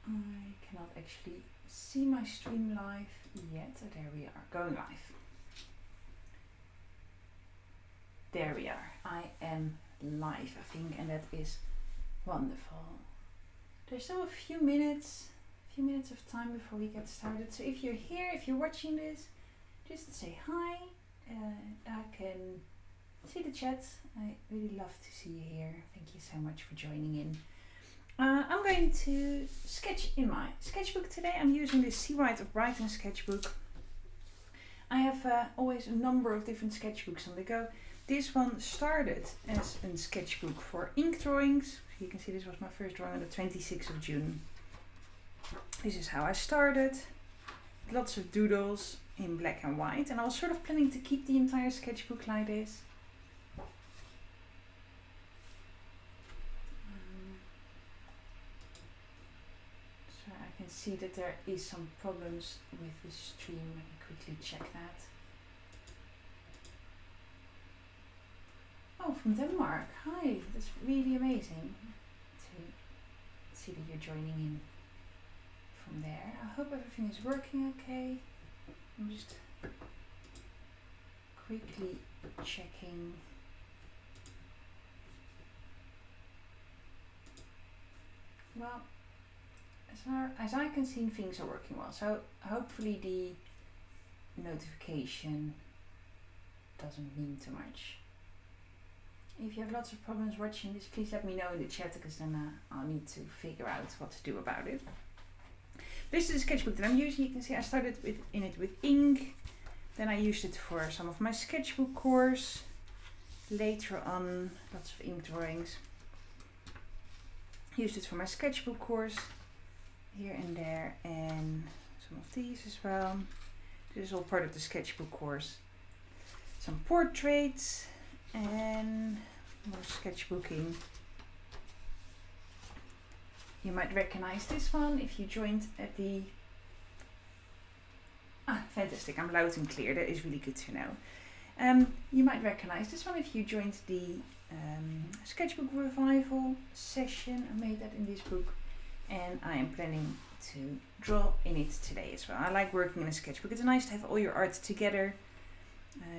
I cannot actually see my stream live yet. Oh, there we are, going live. There we are. I am live, I think, and that is wonderful. There's still a few minutes of time before we get started. So if you're here, if you're watching this, just say hi. I can see the chat. I really love to see you here. Thank you so much for joining in. I'm going to sketch in my sketchbook today. I'm using the Seawhite of Brighton sketchbook. I have always a number of different sketchbooks on the go. This one started as a sketchbook for ink drawings. You can see this was my first drawing on the 26th of June. This is how I started. Lots of doodles in black and white, and I was sort of planning to keep the entire sketchbook like this. So I can see that there is some problems with the stream. Let me quickly check that. Oh, from Denmark. Hi, that's really amazing to see that you're joining in from there. I hope everything is working okay. I'm just quickly checking. Well, as I can see, things are working well. So hopefully the notification doesn't mean too much. If you have lots of problems watching this, please let me know in the chat, because then I'll need to figure out what to do about it. This is a sketchbook that I'm using. You can see I started in it with ink. Then I used it for some of my sketchbook course. Later on, lots of ink drawings. Used it for my sketchbook course here and there, and some of these as well. This is all part of the sketchbook course. Some portraits and more sketchbooking. You might recognize this one if you joined at the... fantastic, I'm loud and clear, that is really good to know. You might recognize this one if you joined the sketchbook revival session. I made that in this book, and I am planning to draw in it today as well. I like working in a sketchbook. It's nice to have all your art together.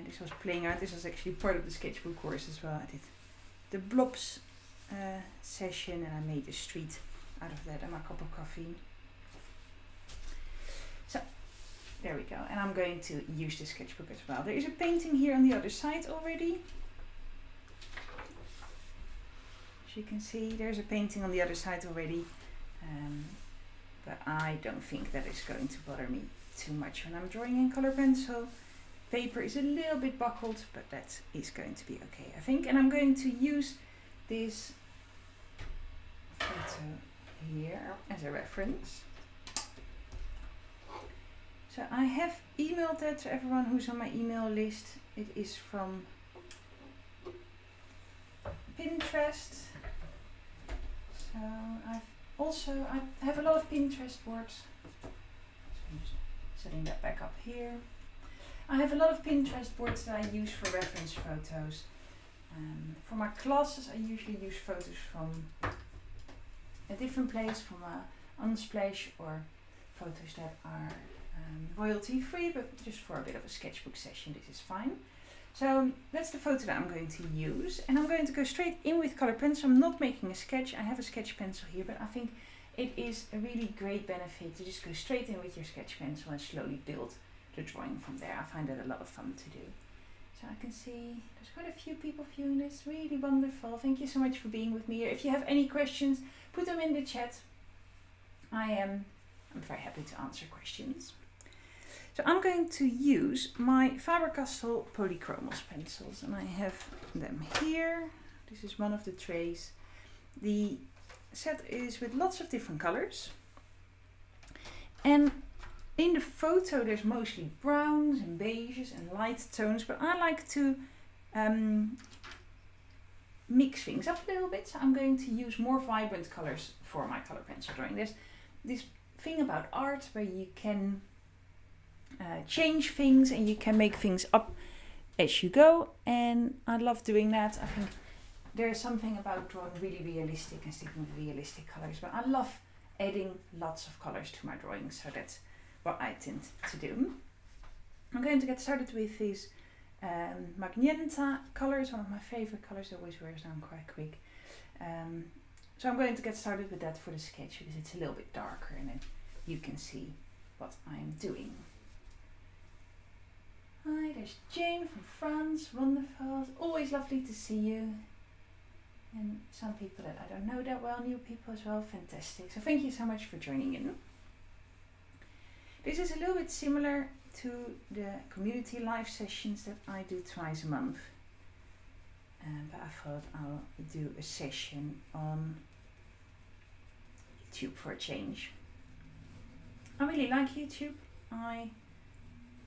This was playing art. This was actually part of the sketchbook course as well. I did the blobs session, and I made a street out of that and my cup of coffee. So there we go, and I'm going to use the sketchbook as well. There is a painting here on the other side already. As you can see, there's a painting on the other side already, but I don't think that is going to bother me too much when I'm drawing in color pencil. Paper is a little bit buckled, but that is going to be okay, I think. And I'm going to use this photo here as a reference. So I have emailed that to everyone who's on my email list. It is from Pinterest. So I have a lot of Pinterest boards. So I'm just setting that back up here. I have a lot of Pinterest boards that I use for reference photos. For my classes, I usually use photos from a different place, from Unsplash, or photos that are royalty free, but just for a bit of a sketchbook session, this is fine. So that's the photo that I'm going to use, and I'm going to go straight in with color pencil. I'm not making a sketch. I have a sketch pencil here, but I think it is a really great benefit to just go straight in with your sketch pencil and slowly build the drawing from there. I find that a lot of fun to do. So I can see there's quite a few people viewing this. Really wonderful. Thank you so much for being with me here. If you have any questions, put them in the chat. I'm very happy to answer questions. So I'm going to use my Faber-castell Polychromos pencils, and I have them here. This is one of the trays. The set is with lots of different colors, and in the photo there's mostly browns and beiges and light tones, but I like to mix things up a little bit, so I'm going to use more vibrant colors for my color pencil drawing. There's this thing about art where you can change things and you can make things up as you go, and I love doing that. I think there's something about drawing really realistic and sticking with realistic colors, but I love adding lots of colors to my drawings. So that's what I tend to do. I'm going to get started with these magenta colors, one of my favorite colors. It always wears down quite quick. So I'm going to get started with that for the sketch because it's a little bit darker and then you can see what I'm doing. Hi, there's Jane from France. Wonderful. It's always lovely to see you. And some people that I don't know that well, new people as well. Fantastic. So thank you so much for joining in. This is a little bit similar to the community live sessions that I do twice a month. But I thought I'll do a session on YouTube for a change. I really like YouTube. I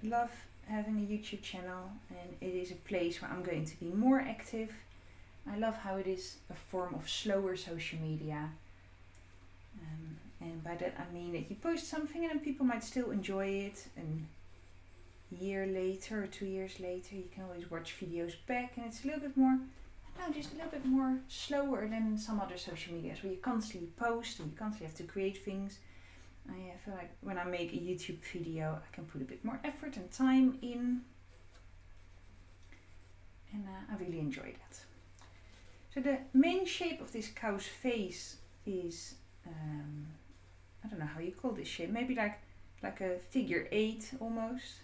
love having a YouTube channel and it is a place where I'm going to be more active. I love how it is a form of slower social media. And by that I mean that you post something and then people might still enjoy it. And a year later or 2 years later you can always watch videos back and it's a little bit more, just a little bit more slower than some other social medias where you constantly post and you constantly have to create things. I feel like when I make a YouTube video I can put a bit more effort and time in. And I really enjoy that. So the main shape of this cow's face is, I don't know how you call this shape, maybe like a figure 8 almost.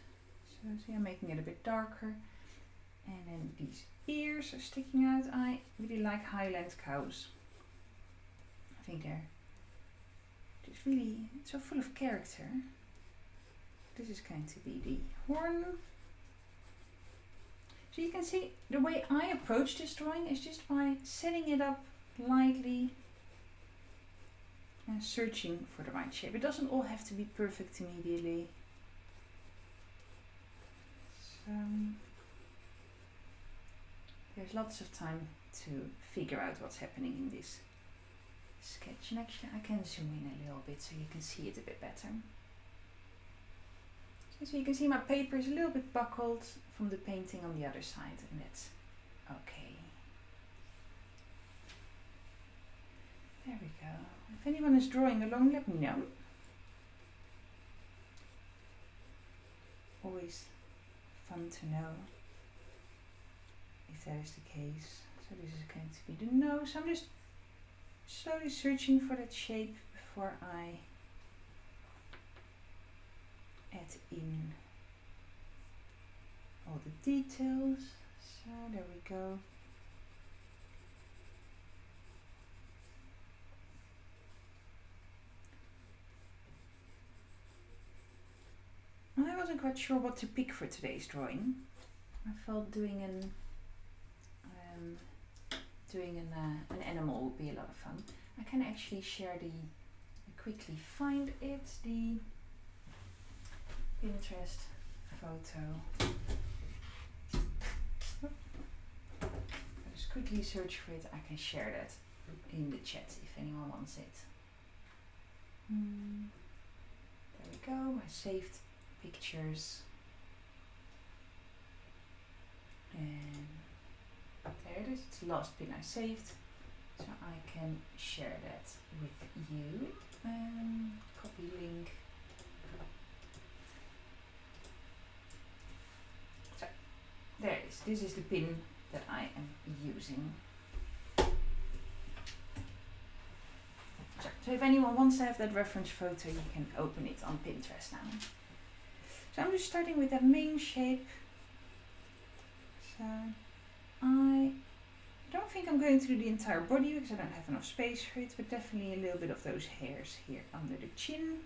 So see, I'm making it a bit darker. And then these ears are sticking out. I really like Highland cows. I think they're just really so full of character. This is going to be the horn. So you can see the way I approach this drawing is just by setting it up lightly and searching for the right shape. It doesn't all have to be perfect immediately. So there's lots of time to figure out what's happening in this sketch. And actually I can zoom in a little bit so you can see it a bit better. So you can see my paper is a little bit buckled from the painting on the other side, and that's okay. There we go. If anyone is drawing along, let me know. Always fun to know if that is the case. So this is going to be the nose. I'm just slowly searching for that shape before I add in all the details. So there we go. I wasn't quite sure what to pick for today's drawing. I felt doing an animal would be a lot of fun. I can actually share quickly find it, the Pinterest photo. I just quickly search for it. I can share that in the chat if anyone wants it. There we go, my saved pictures. And there it is, it's the last pin I saved. So I can share that with you. Copy link. So there it is. This is the pin that I am using. So if anyone wants to have that reference photo, you can open it on Pinterest now. So I'm just starting with that main shape. So I don't think I'm going to do the entire body because I don't have enough space for it, but definitely a little bit of those hairs here under the chin.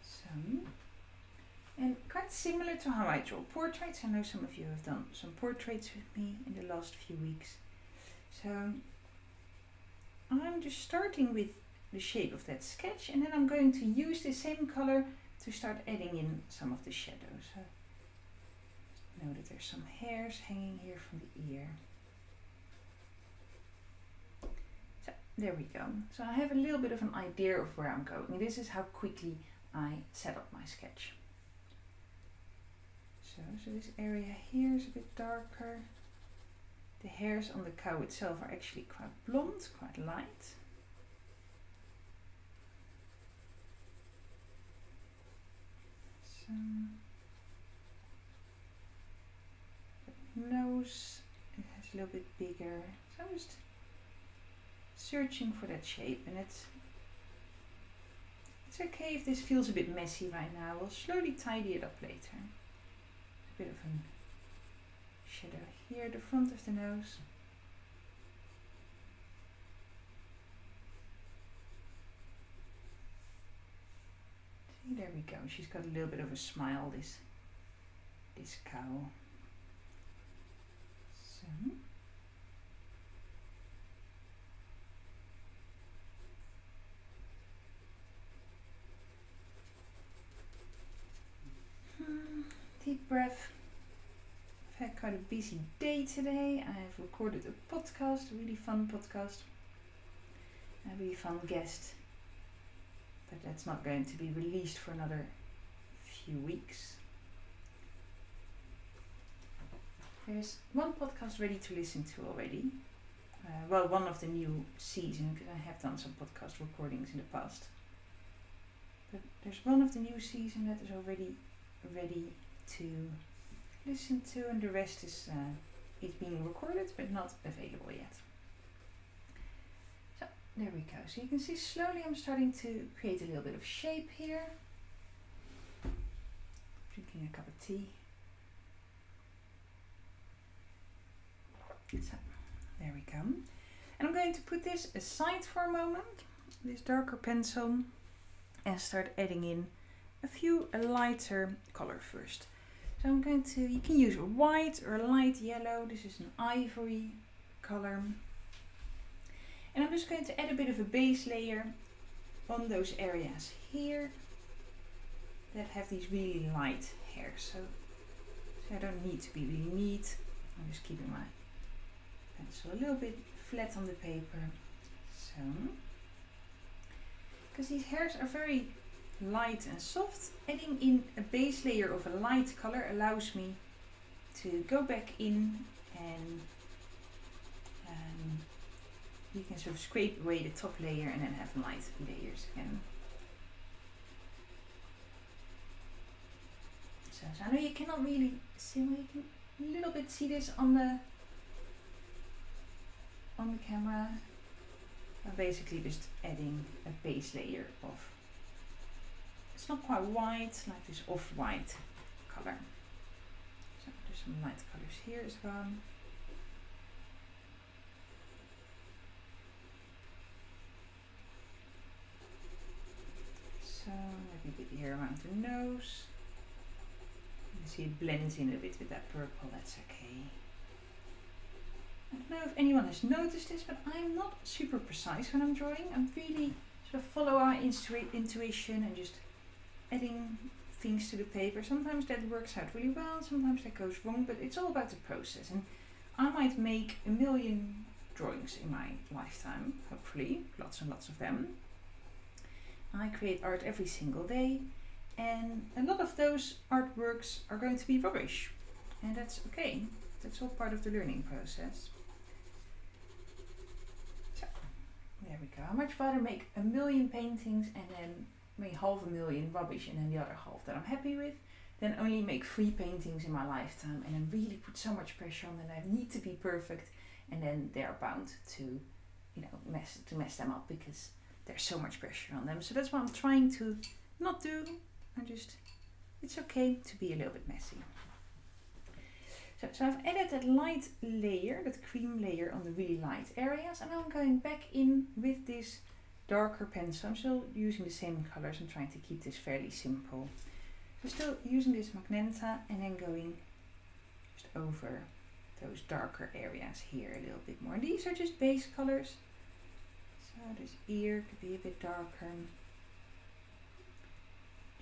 So, and quite similar to how I draw portraits. I know some of you have done some portraits with me in the last few weeks. So I'm just starting with the shape of that sketch, and then I'm going to use the same color to start adding in some of the shadows. So know that there's some hairs hanging here from the ear. So there we go. So I have a little bit of an idea of where I'm going. This is how quickly I set up my sketch. So this area here is a bit darker. The hairs on the cow itself are actually quite blonde, quite light. So, the nose it has a little bit bigger. So I'm just searching for that shape, and it's okay if this feels a bit messy right now. We'll slowly tidy it up later. A bit of a shadow here at the front of the nose. See, there we go. She's got a little bit of a smile, this cow. So deep breath. I've had quite a busy day today. I have recorded a podcast, a really fun podcast. A really fun guest. But that's not going to be released for another few weeks. There's one podcast ready to listen to already. Well, one of the new season, because I have done some podcast recordings in the past. But there's one of the new season that is already ready to listen to, and the rest is being recorded but not available yet. So there we go. So you can see slowly I'm starting to create a little bit of shape here. Drinking a cup of tea. So there we go. And I'm going to put this aside for a moment, this darker pencil, and start adding in a lighter color first. So I'm going to, you can use a white or a light yellow. This is an ivory color. And I'm just going to add a bit of a base layer on those areas here that have these really light hairs. So I don't need to be really neat. I'm just keeping my pencil a little bit flat on the paper. So, because these hairs are very light and soft, adding in a base layer of a light color allows me to go back in and you can sort of scrape away the top layer and then have light layers again. So I know you cannot really see, well, you can a little bit see this on the camera. I'm basically just adding a base layer of, it's not quite white, like this off-white color. So there's some light colors here as well. So maybe a bit here around the nose. You can see it blends in a bit with that purple, that's okay. I don't know if anyone has noticed this, but I'm not super precise when I'm drawing. I'm really sort of follow our intuition and just adding things to the paper. Sometimes that works out really well, sometimes that goes wrong, but it's all about the process. And I might make 1 million drawings in my lifetime, hopefully, lots and lots of them. I create art every single day, and a lot of those artworks are going to be rubbish, and that's okay. That's all part of the learning process. So, there we go. I'd much rather make 1 million paintings and then make 500,000 rubbish and then the other half that I'm happy with, than only make 3 paintings in my lifetime and then really put so much pressure on them. I need to be perfect, and then they're bound to, you know, mess them up because there's so much pressure on them. So that's what I'm trying to not do. It's okay to be a little bit messy. So I've added that light layer, that cream layer on the really light areas, and I'm going back in with this darker pencil. I'm still using the same colors. I'm trying to keep this fairly simple. So still using this magenta and then going just over those darker areas here a little bit more. And these are just base colors. So this ear could be a bit darker.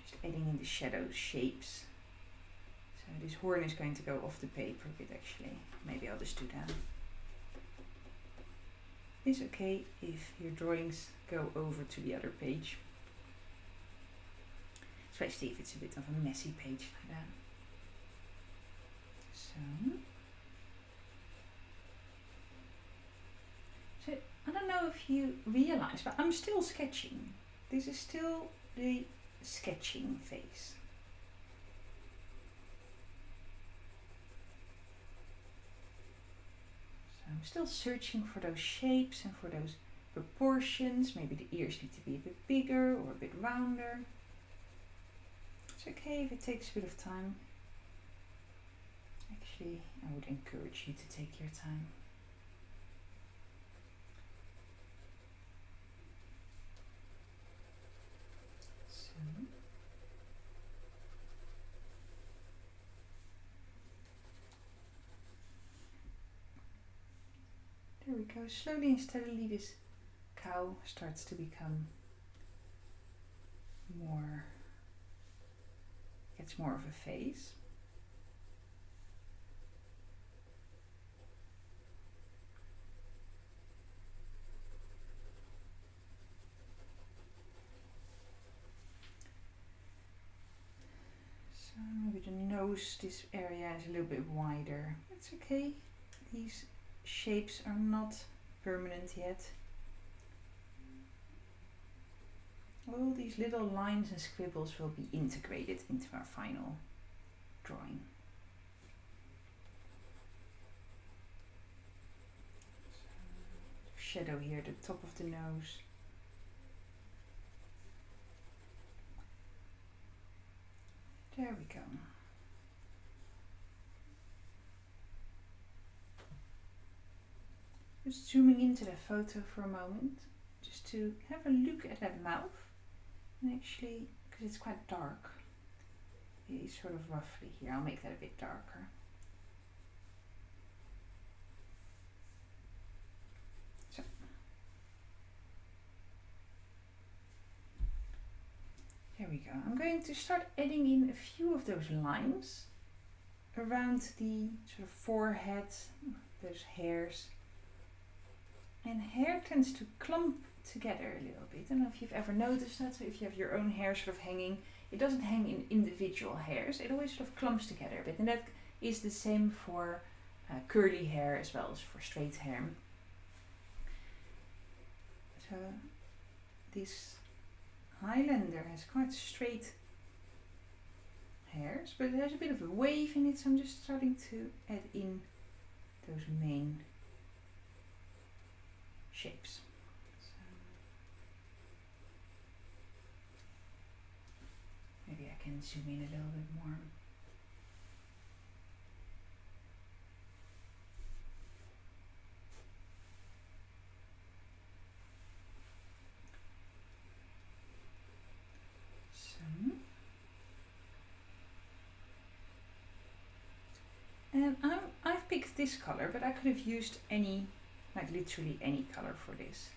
Just adding in the shadow shapes. So this horn is going to go off the paper a bit actually. Maybe I'll just do that. It's okay if your drawings go over to the other page. Especially if it's a bit of a messy page like that. So So I don't know if you realize, but I'm still sketching. This is still the sketching phase. So I'm still searching for those shapes and for those proportions. Maybe the ears need to be a bit bigger or a bit rounder. It's okay if it takes a bit of time. Actually, I would encourage you to take your time. So, there we go. Slowly and steadily this cow starts to become more, gets more of a face. So maybe the nose, this area is a little bit wider. It's okay. These shapes are not permanent yet. All these little lines and scribbles will be integrated into our final drawing. So, shadow here at the top of the nose. There we go. Just zooming into the photo for a moment, just to have a look at that mouth. And actually, because it's quite dark, it's sort of roughly here. I'll make that a bit darker. So. There we go. I'm going to start adding in a few of those lines around the sort of forehead, those hairs. And hair tends to clump together a little bit. I don't know if you've ever noticed that. So if you have your own hair sort of hanging, it doesn't hang in individual hairs. It always sort of clumps together a bit. And that is the same for curly hair as well as for straight hair. So this Highlander has quite straight hairs, but it has a bit of a wave in it. So I'm just starting to add in those main shapes. Maybe I can zoom in a little bit more. So, and I've picked this color, but I could have used any, like literally any color for this.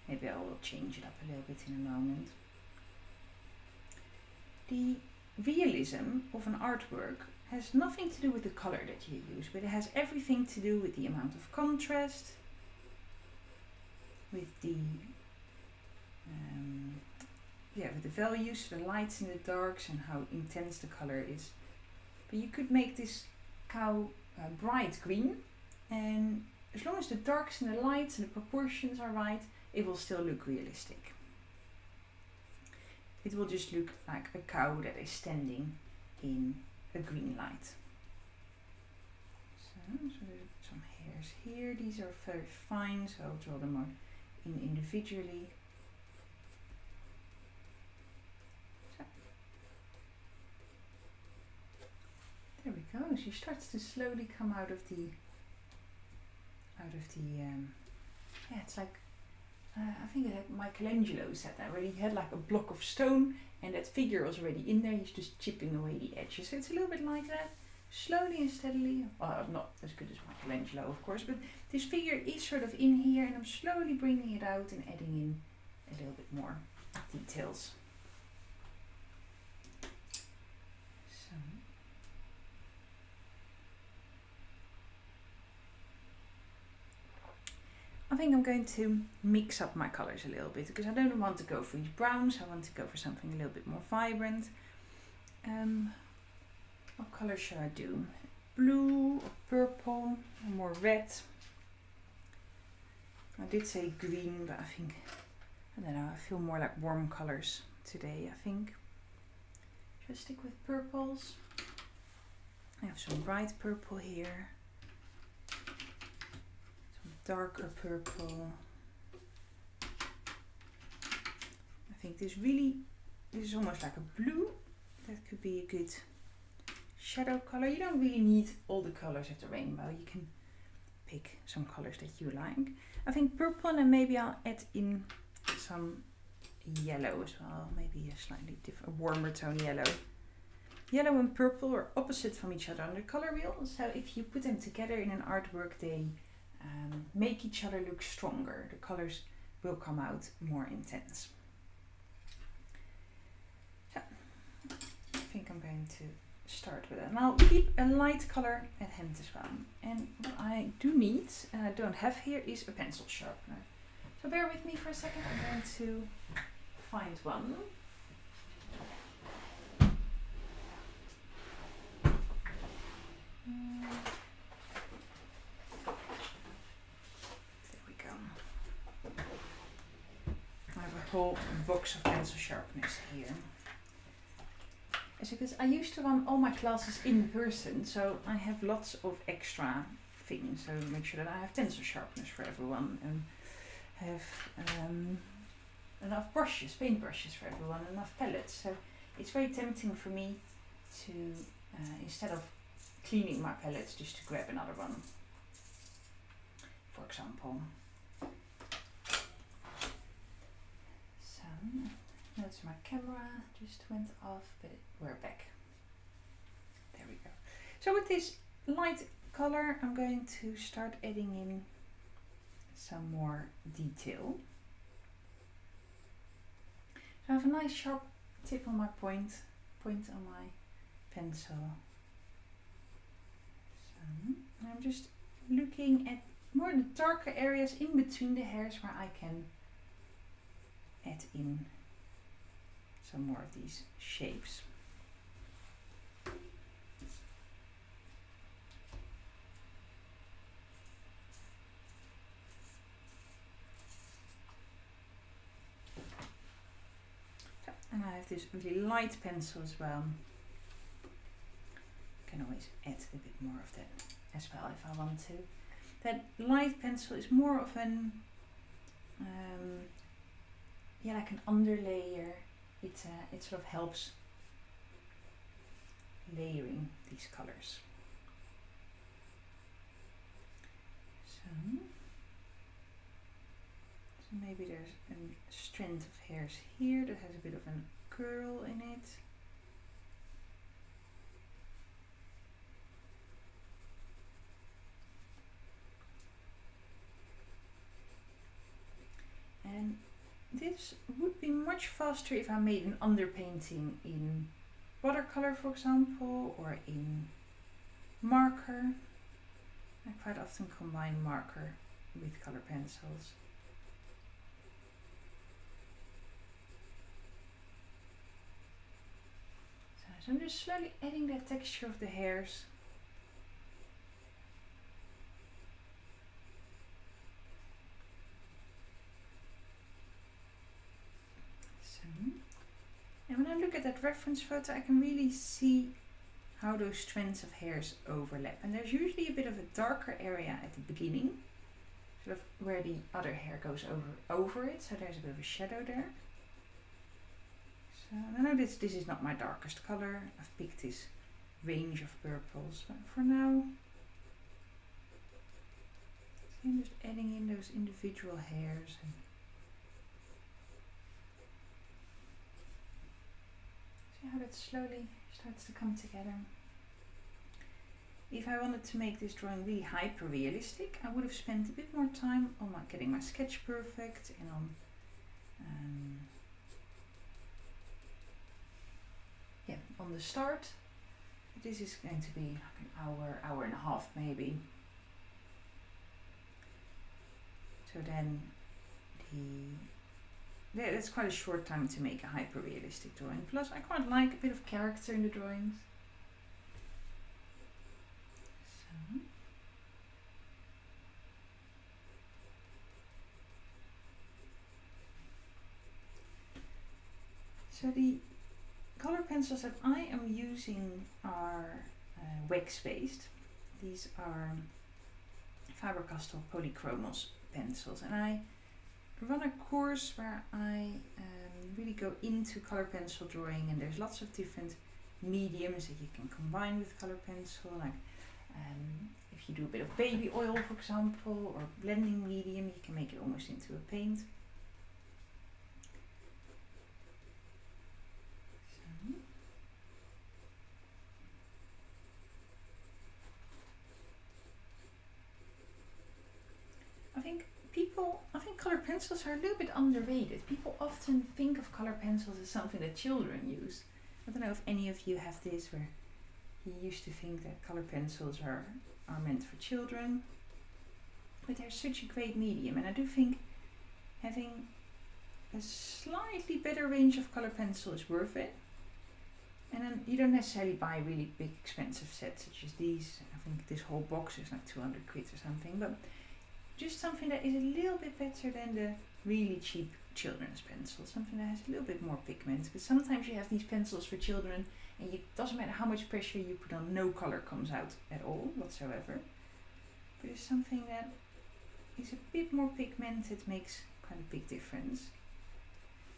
Maybe I will change it up a little bit in a moment. The realism of an artwork has nothing to do with the color that you use, but it has everything to do with the amount of contrast, with the with the values, the lights and the darks, and how intense the color is. But you could make this cow bright green, and as long as the darks and the lights and the proportions are right, it will still look realistic. It will just look like a cow that is standing in a green light. So there's some hairs here. These are very fine, so I'll draw them out individually. So. There we go. She starts to slowly come out of the yeah, it's like I think it had Michelangelo said that, where he had like a block of stone and that figure was already in there, he's just chipping away the edges. So it's a little bit like that, slowly and steadily. Well, not as good as Michelangelo, of course, but this figure is sort of in here, and I'm slowly bringing it out and adding in a little bit more details. So. I think I'm going to mix up my colors a little bit, because I don't want to go for these browns, I want to go for something a little bit more vibrant. What color should I do? Blue or purple or more red? I did say green, but I think, I don't know, I feel more like warm colors today, I think. Just stick with purples. I have some bright purple here. Some darker purple. I think this is almost like a blue. That could be a good shadow color. You don't really need all the colors of the rainbow. You can pick some colors that you like. I think purple, and then maybe I'll add in some yellow as well. Maybe a slightly different, a warmer tone yellow. Yellow and purple are opposite from each other on the color wheel. So if you put them together in an artwork, they make each other look stronger. The colors will come out more intense. So I think I'm going to start with it. And I'll keep a light color at hand as well. And what I do need, and I don't have here, is a pencil sharpener. So bear with me for a second. I'm going to find one. There we go. I have a whole box of pencil sharpeners here. It's because I used to run all my classes in person, so I have lots of extra things. So make sure that I have pencil sharpeners for everyone, and have enough brushes, paint brushes for everyone, enough palettes. So it's very tempting for me to, instead of cleaning my palettes, just to grab another one, for example. So, notice my camera just went off, but we're back. There we go. So with this light color, I'm going to start adding in some more detail. So I have a nice sharp tip on my point on my pencil. So I'm just looking at more the darker areas in between the hairs where I can add in some more of these shapes. And I have this really light pencil as well. I can always add a bit more of that as well if I want to. That light pencil is more of an, yeah, like an underlayer. It sort of helps layering these colors. So maybe there's a strand of hairs here that has a bit of a curl in it. And this would be much faster if I made an underpainting in watercolor, for example, or in marker. I quite often combine marker with color pencils. So I'm just slowly adding that texture of the hairs. And when I look at that reference photo, I can really see how those strands of hairs overlap. And there's usually a bit of a darker area at the beginning, sort of where the other hair goes over it, so there's a bit of a shadow there. So I know this is not my darkest color. I've picked this range of purples, but for now, I'm just adding in those individual hairs. And see how that slowly starts to come together. If I wanted to make this drawing really hyper realistic, I would have spent a bit more time on getting my sketch perfect and on on the start. This is going to be like an hour and a half maybe. So then that's quite a short time to make a hyper realistic drawing. Plus I quite like a bit of character in the drawings. So So the color pencils that I am using are wax based. These are Faber-castell Polychromos pencils, and I run a course where I really go into color pencil drawing, and there's lots of different mediums that you can combine with color pencil, like if you do a bit of baby oil, for example, or blending medium, you can make it almost into a paint. I think color pencils are a little bit underrated. People often think of color pencils as something that children use. I don't know if any of you have this, where you used to think that color pencils are meant for children, but they're such a great medium, and I do think having a slightly better range of color pencil is worth it. And then you don't necessarily buy really big expensive sets such as these. I think this whole box is like 200 quid or something, but just something that is a little bit better than the really cheap children's pencils, something that has a little bit more pigment, because sometimes you have these pencils for children and it doesn't matter how much pressure you put on, no color comes out at all whatsoever. But it's something that is a bit more pigmented, makes quite a big difference.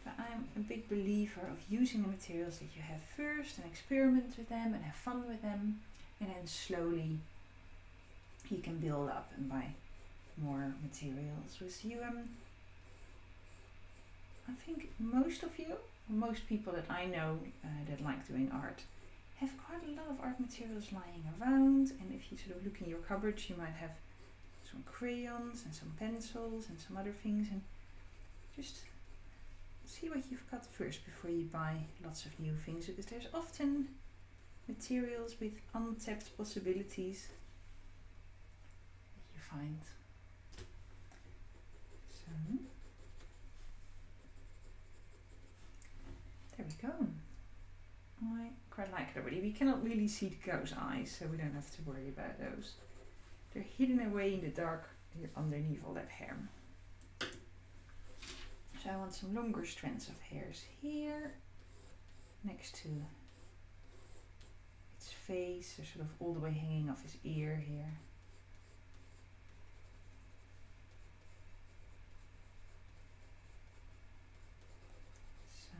But I'm a big believer of using the materials that you have first and experiment with them and have fun with them, and then slowly you can build up and buy more materials. With you, I think most of you, most people that I know that like doing art, have quite a lot of art materials lying around, and if you sort of look in your cupboards, you might have some crayons and some pencils and some other things, and just see what you've got first before you buy lots of new things, because there's often materials with untapped possibilities that you find. So there we go. I quite like it already. We cannot really see the cow's eyes, so we don't have to worry about those. They're hidden away in the dark here underneath all that hair. So I want some longer strands of hairs here, next to its face, so sort of all the way hanging off his ear here. So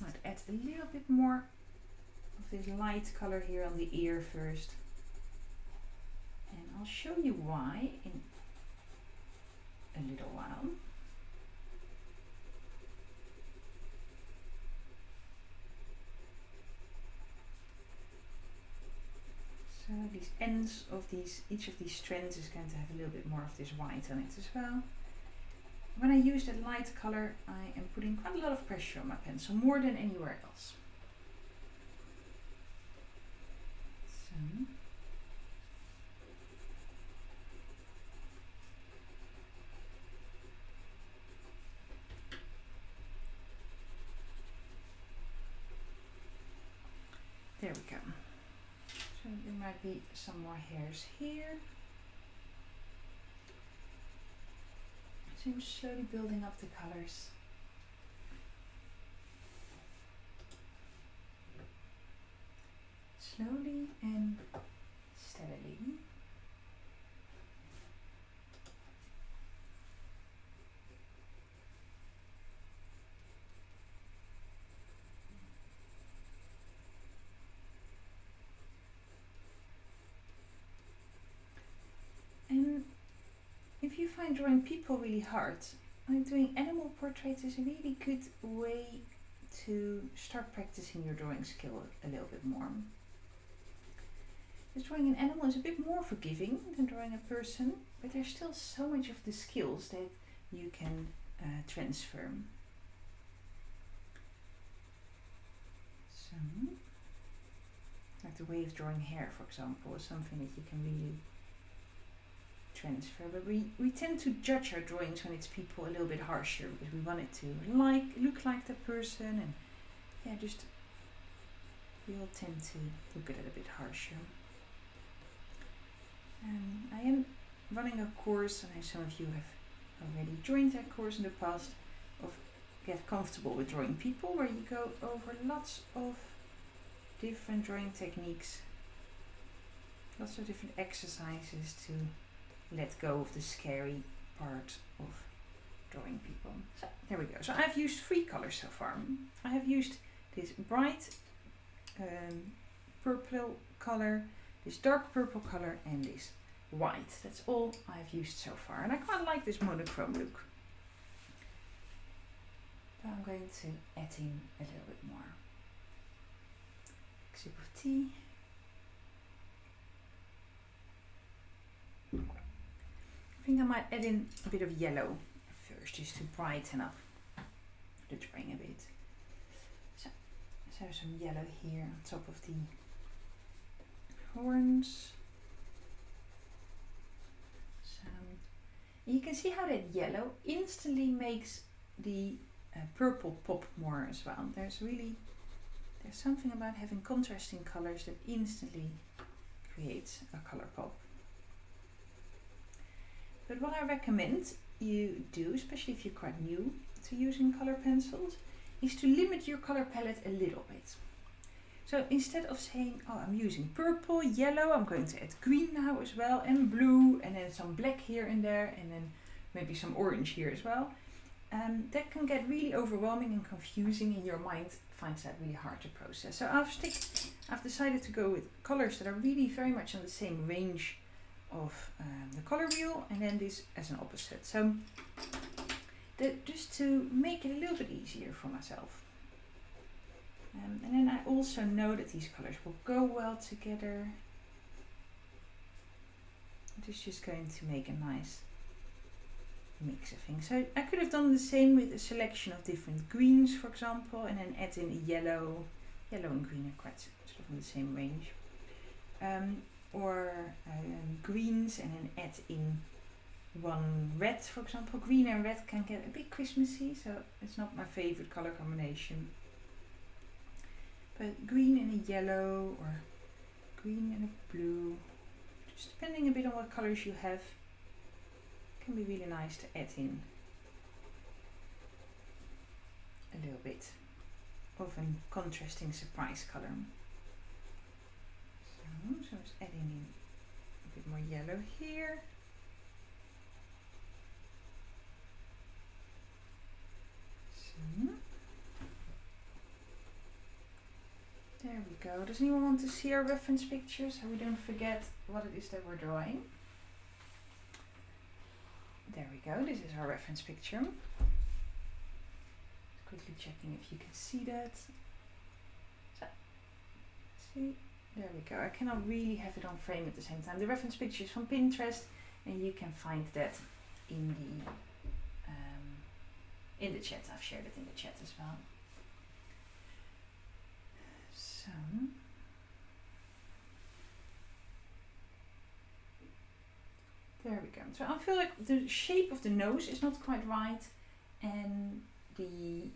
I might add a little bit more of this light color here on the ear first, and I'll show you why in a little while. So these ends of each of these strands is going to have a little bit more of this white on it as well. When I use that light color, I am putting quite a lot of pressure on my pencil, more than anywhere else. So there we go. So there might be some more hairs here. So I'm slowly building up the colors. Slowly and steadily. And if you find drawing people really hard, doing animal portraits is a really good way to start practicing your drawing skill a little bit more. Because drawing an animal is a bit more forgiving than drawing a person, but there's still so much of the skills that you can transfer. So, like the way of drawing hair, for example, is something that you can really transfer, but we tend to judge our drawings when it's people a little bit harsher, because we want it to look like the person, and yeah, just we all tend to look at it a bit harsher. I am running a course, and I know some of you have already joined that course in the past, of get comfortable with drawing people, where you go over lots of different drawing techniques, lots of different exercises to let go of the scary part of drawing people. So there we go. So I've used 3 colors so far. I have used this bright purple color, this dark purple color, and this white. That's all I've used so far, and I quite like this monochrome look. So I'm going to add in a little bit more. Sip of tea. I think I might add in a bit of yellow first, just to brighten up the drawing a bit. So let's have some yellow here on top of the horns. So you can see how that yellow instantly makes the purple pop more as well. There's something about having contrasting colors that instantly creates a color pop. But what I recommend you do, especially if you're quite new to using color pencils, is to limit your color palette a little bit. So instead of saying, oh, I'm using purple, yellow, I'm going to add green now as well, and blue, and then some black here and there, and then maybe some orange here as well. That can get really overwhelming and confusing, and your mind finds that really hard to process. So I've decided to go with colors that are really very much on the same range of the color wheel, and then this as an opposite. So just to make it a little bit easier for myself. And then I also know that these colors will go well together. It is just going to make a nice mix of things. So I could have done the same with a selection of different greens, for example, and then add in a yellow. Yellow and green are quite sort of in the same range. Or greens, and then add in one red, for example. Green and red can get a bit Christmassy, so it's not my favorite color combination. But green and a yellow, or green and a blue, just depending a bit on what colors you have, can be really nice to add in a little bit of a contrasting surprise color. So I'm just adding in a bit more yellow here. So there we go. Does anyone want to see our reference picture so we don't forget what it is that we're drawing? There we go. This is our reference picture. Just quickly checking if you can see that. So, see. There we go. I cannot really have it on frame at the same time. The reference picture is from Pinterest, and you can find that in the chat. I've shared it in the chat as well. So there we go. So I feel like the shape of the nose is not quite right, and the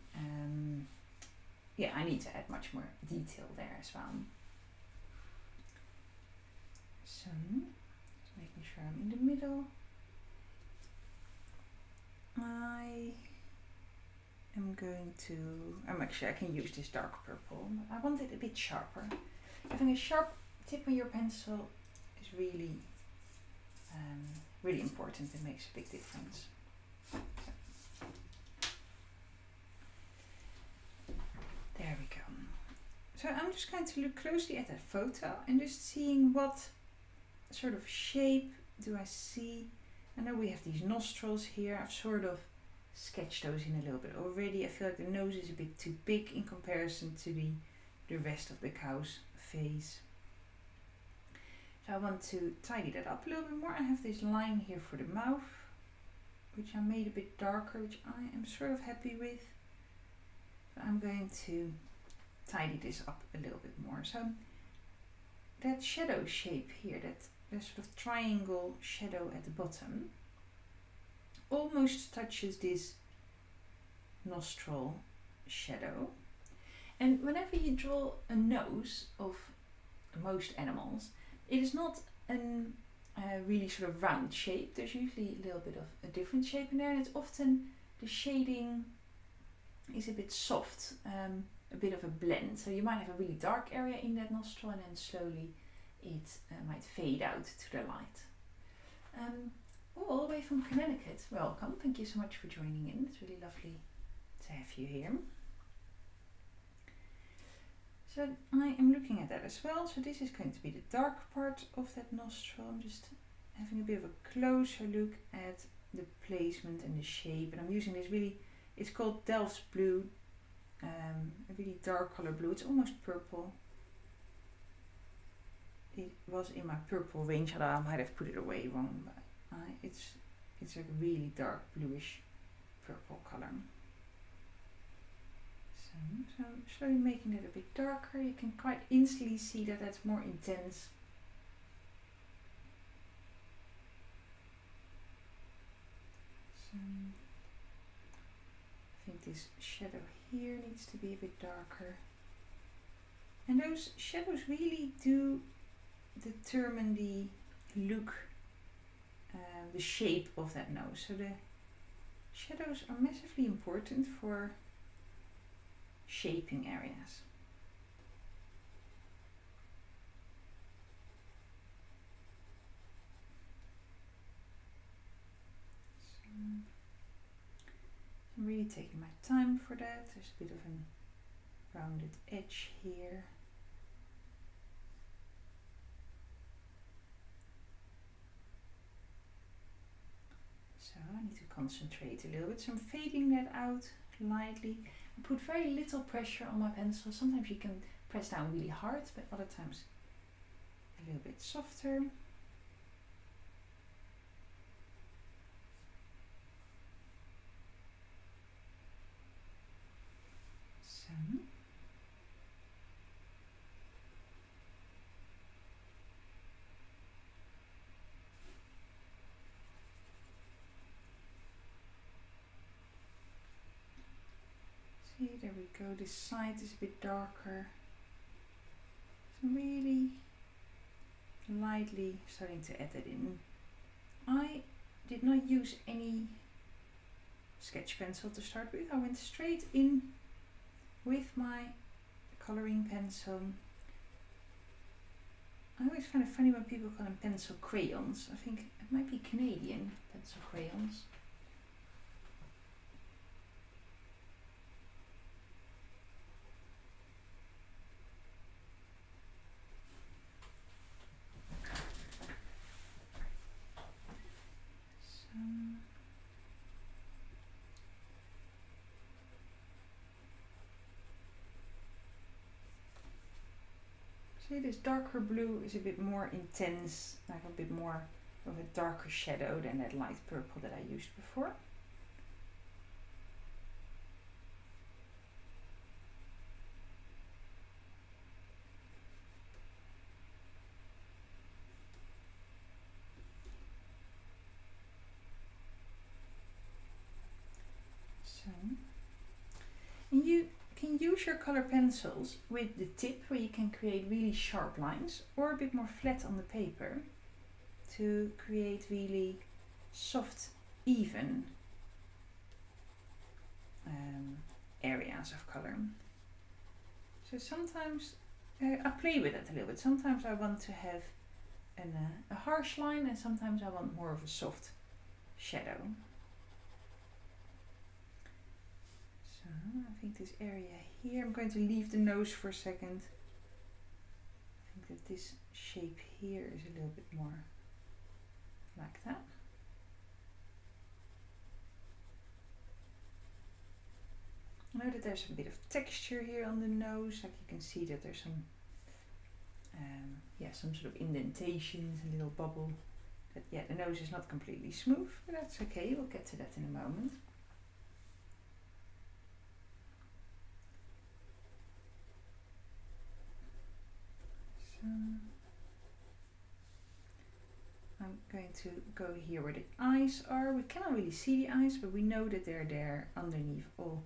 I need to add much more detail there as well. So, just making sure I'm in the middle. I can use this dark purple. I want it a bit sharper. Having a sharp tip on your pencil is really, really important. It makes a big difference. There we go. So I'm just going to look closely at that photo and just seeing what sort of shape do I see. I know we have these nostrils here. I've sort of sketched those in a little bit already. I feel like the nose is a bit too big in comparison to the rest of the cow's face. So I want to tidy that up a little bit more. I have this line here for the mouth, which I made a bit darker, which I am sort of happy with. So I'm going to tidy this up a little bit more. So that shadow shape here, that sort of triangle shadow at the bottom, almost touches this nostril shadow. And whenever you draw a nose of most animals, it is not a really sort of round shape. There's usually a little bit of a different shape in there, and it's often the shading is a bit soft, a bit of a blend. So you might have a really dark area in that nostril, and then slowly it might fade out to the light. All the way from Connecticut, welcome. Thank you so much for joining in. It's really lovely to have you here. So I am looking at that as well. So this is going to be the dark part of that nostril. I'm just having a bit of a closer look at the placement and the shape. And I'm using this really, it's called Delft's Blue, a really dark color blue. It's almost purple. It was in my purple range, although I might have put it away wrong. But it's a really dark bluish purple color. So I'm slowly making it a bit darker. You can quite instantly see that that's more intense. So I think this shadow here needs to be a bit darker. And those shadows really do determine the look, the shape of that nose. So the shadows are massively important for shaping areas. So I'm really taking my time for that. There's a bit of a rounded edge here. So I need to concentrate a little bit. So I'm fading that out lightly. I put very little pressure on my pencil. Sometimes you can press down really hard, but other times a little bit softer. So. See, there we go. This side is a bit darker. So really lightly starting to add it in. I did not use any sketch pencil to start with. I went straight in with my coloring pencil. I always find it funny when people call them pencil crayons. I think it might be Canadian pencil crayons. See, this darker blue is a bit more intense, like a bit more of a darker shadow than that light purple that I used before. So, and you can use your color pencils with the tip where you can create really sharp lines, or a bit more flat on the paper to create really soft, even areas of color. So sometimes I play with it a little bit. Sometimes I want to have a harsh line, and sometimes I want more of a soft shadow. So I think this area here, I'm going to leave the nose for a second. I think that this shape here is a little bit more like that. I know that there's a bit of texture here on the nose, like you can see that there's some some sort of indentations, a little bubble. But yeah, the nose is not completely smooth, but that's okay, we'll get to that in a moment. So I'm going to go here where the eyes are. We cannot really see the eyes, but we know that they're there underneath all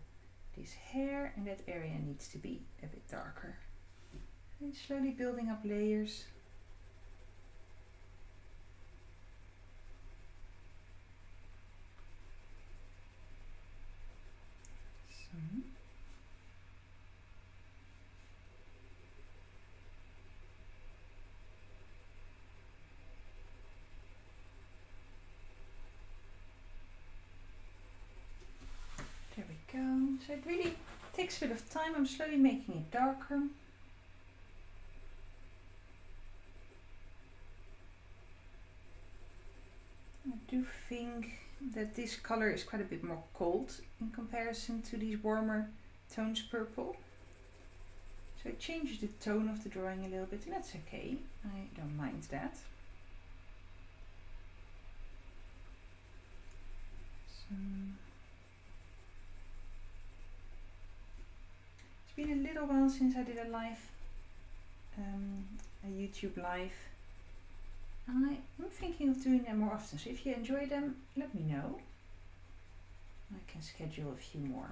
this hair, and that area needs to be a bit darker. And slowly building up layers. So. So it really takes a bit of time. I'm slowly making it darker. I do think that this color is quite a bit more cold in comparison to these warmer tones purple. So it changes the tone of the drawing a little bit, and that's okay. I don't mind that. So it's been a little while since I did a live, a YouTube live. I am thinking of doing them more often, so if you enjoy them, let me know. I can schedule a few more.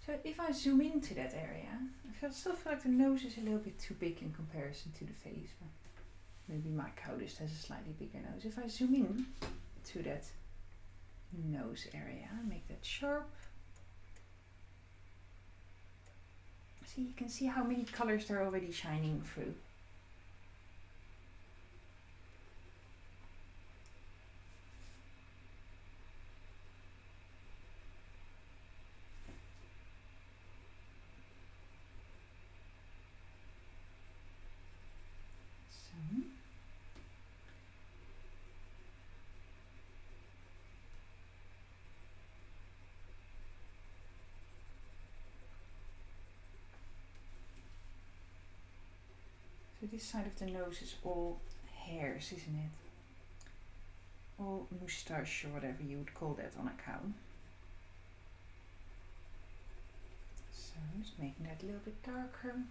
So if I zoom into that area, I still feel like the nose is a little bit too big in comparison to the face. But maybe my coldest has a slightly bigger nose. If I zoom in to that nose area, make that sharp. See, you can see how many colors they're already shining through. So this side of the nose is all hairs, isn't it? All moustache, or whatever you would call that on a cow. So just making that a little bit darker.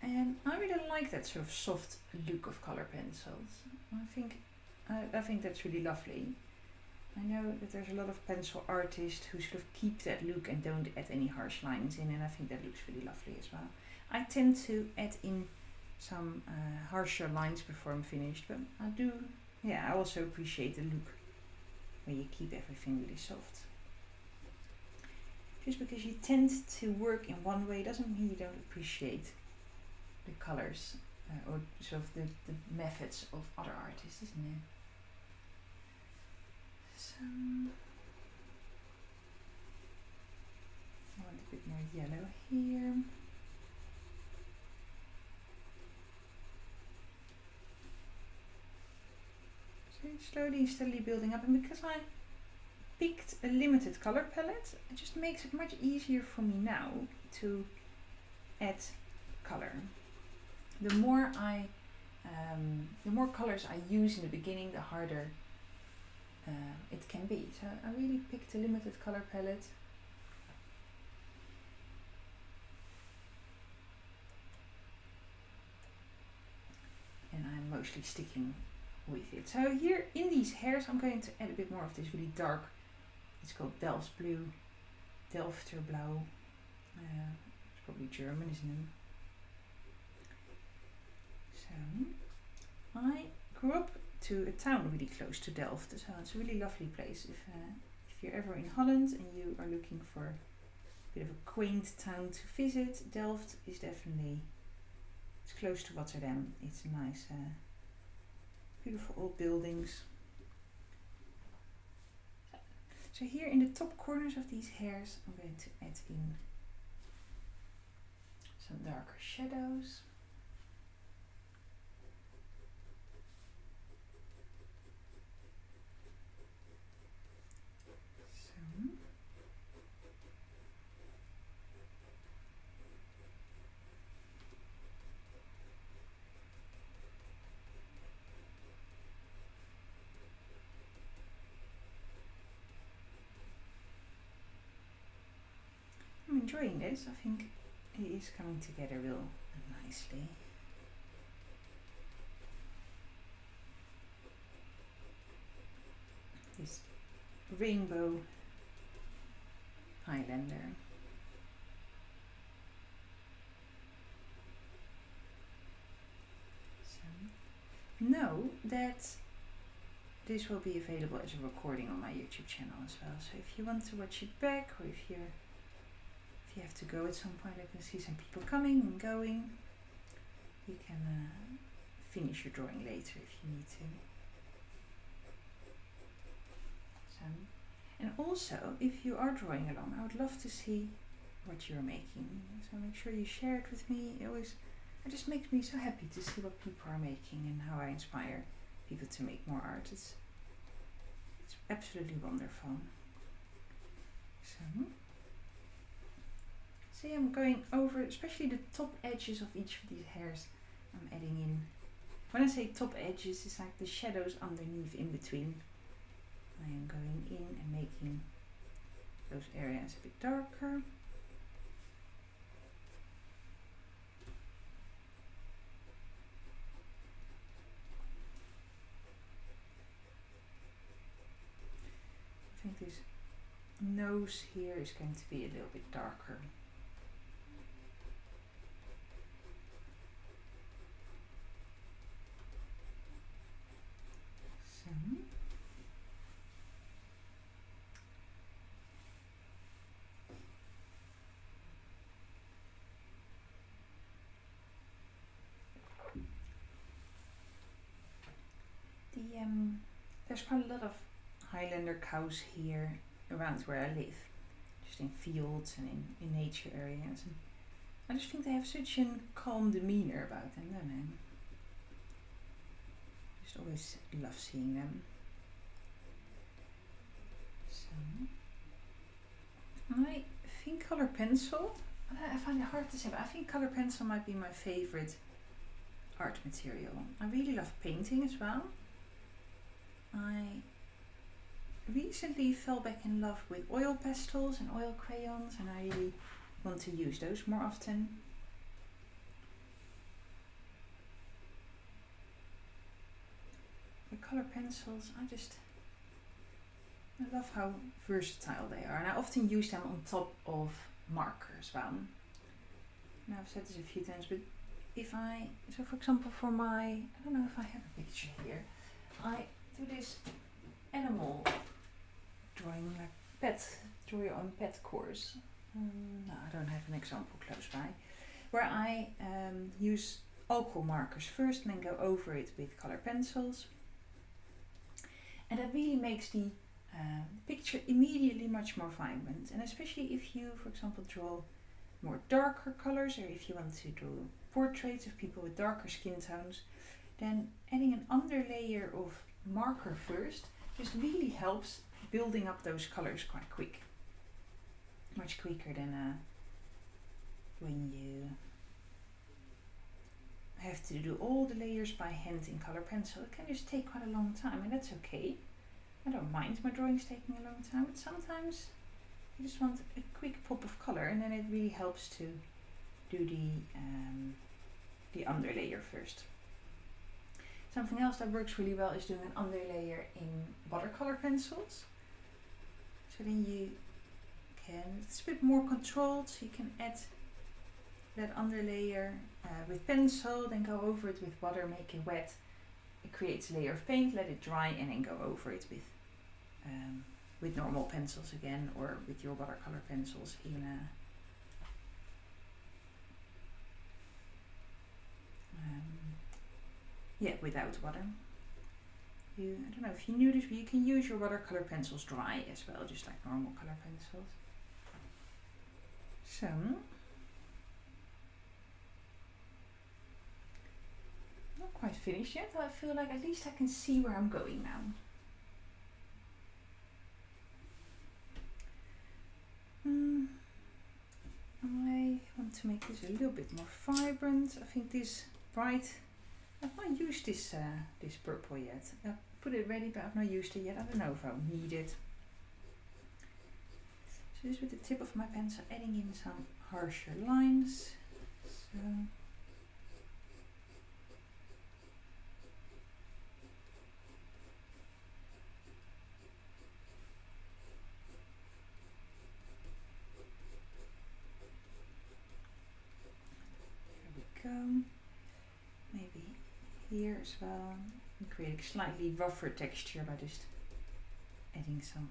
And I really like that sort of soft look of color pencils. I think that's really lovely. I know that there's a lot of pencil artists who sort of keep that look and don't add any harsh lines in, and I think that looks really lovely as well. I tend to add in some harsher lines before I'm finished, but I also appreciate the look when you keep everything really soft. Just because you tend to work in one way doesn't mean you don't appreciate the colors or sort of the methods of other artists, isn't it? So I want a bit more yellow here. So it's slowly and steadily building up, and because I picked a limited color palette, it just makes it much easier for me now to add color. The more colors I use in the beginning, the harder it can be. So I really picked a limited color palette. And I'm mostly sticking with it. So here in these hairs I'm going to add a bit more of this really dark, it's called Delft's Blue, Delfter Blau. It's probably German, isn't it? So I grew up to a town really close to Delft, so it's a really lovely place. If you're ever in Holland and you are looking for a bit of a quaint town to visit, Delft is definitely, it's close to Rotterdam. It's a nice, beautiful old buildings. So here in the top corners of these hairs I'm going to add in some darker shadows. I'm enjoying this. I think it is coming together real nicely. This rainbow Highlander. So, know that this will be available as a recording on my YouTube channel as well. So if you want to watch it back, or if you have to go at some point, I can see some people coming and going. You can finish your drawing later if you need to. So, and also, if you are drawing along, I would love to see what you're making. So make sure you share it with me. It just makes me so happy to see what people are making and how I inspire people to make more art. It's absolutely wonderful. So, see, I'm going over especially the top edges of each of these hairs. I'm adding in, when I say top edges, it's like the shadows underneath, in between. I am going in and making those areas a bit darker. I think this nose here is going to be a little bit darker. So, there's quite a lot of Highlander cows here around where I live, just in fields and in nature areas. And I just think they have such a calm demeanor about them, don't they? Just always love seeing them. So, I think color pencil, I find it hard to say, but I think color pencil might be my favorite art material. I really love painting as well. I recently fell back in love with oil pastels and oil crayons, and I really want to use those more often. The color pencils, I love how versatile they are, and I often use them on top of marker as well. And I've said this a few times, but so for example for my, I don't know if I have a picture here, I do this animal drawing, like draw your own pet course. No, I don't have an example close by, where I use alcohol markers first and then go over it with color pencils. And that really makes the picture immediately much more vibrant. And especially if you, for example, draw more darker colors, or if you want to draw portraits of people with darker skin tones, then adding an underlayer of marker first just really helps building up those colors quite quick. Much quicker than when you have to do all the layers by hand in color pencil. It can just take quite a long time, and that's okay. I don't mind my drawings taking a long time, but sometimes you just want a quick pop of color, and then it really helps to do the underlayer first. Something else that works really well is doing an underlayer in watercolor pencils. So then it's a bit more controlled, so you can add that underlayer with pencil, then go over it with water, make it wet. It creates a layer of paint, let it dry, and then go over it with normal pencils again, or with your watercolor pencils without water. I don't know if you knew this, but you can use your watercolor pencils dry as well, just like normal color pencils. So, not quite finished yet. I feel like at least I can see where I'm going now. I want to make this a little bit more vibrant. I think this bright, I've not used this purple yet. I put it ready, but I've not used it yet. I don't know if I'll need it. So just with the tip of my pencil, adding in some harsher lines. So, there we go. Maybe here as well, and create a slightly rougher texture by just adding some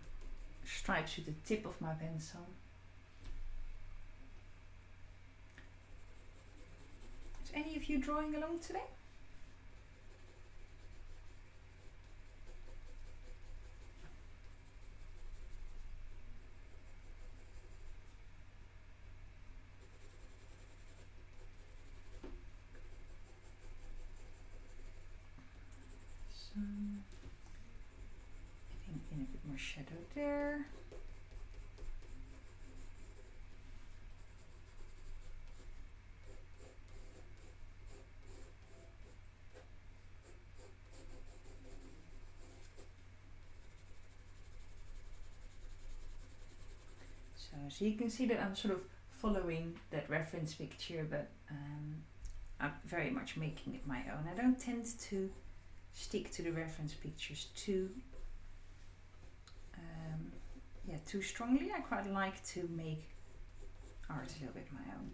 stripes with the tip of my pencil. Is any of you drawing along today? So you can see that I'm sort of following that reference picture, but I'm very much making it my own. I don't tend to stick to the reference pictures too strongly. I quite like to make art a little bit my own.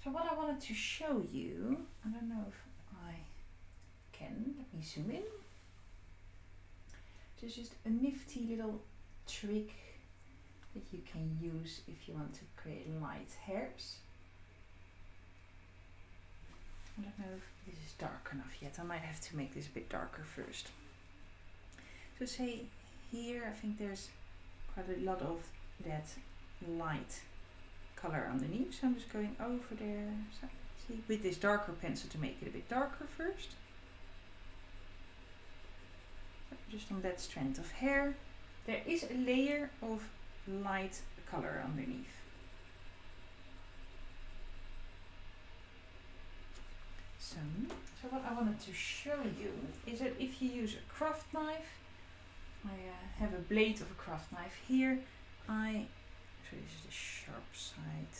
So what I wanted to show you, I don't know if I can, let me zoom in. There's just a nifty little trick that you can use if you want to create light hairs. I don't know if this is dark enough yet. I might have to make this a bit darker first. So say here, I think there's quite a lot of that light color underneath. So I'm just going over there. So see, with this darker pencil to make it a bit darker first. So just on that strand of hair, there is a layer of light color underneath. So what I wanted to show you is that if you use a craft knife, I have a blade of a craft knife here. So this is the sharp side.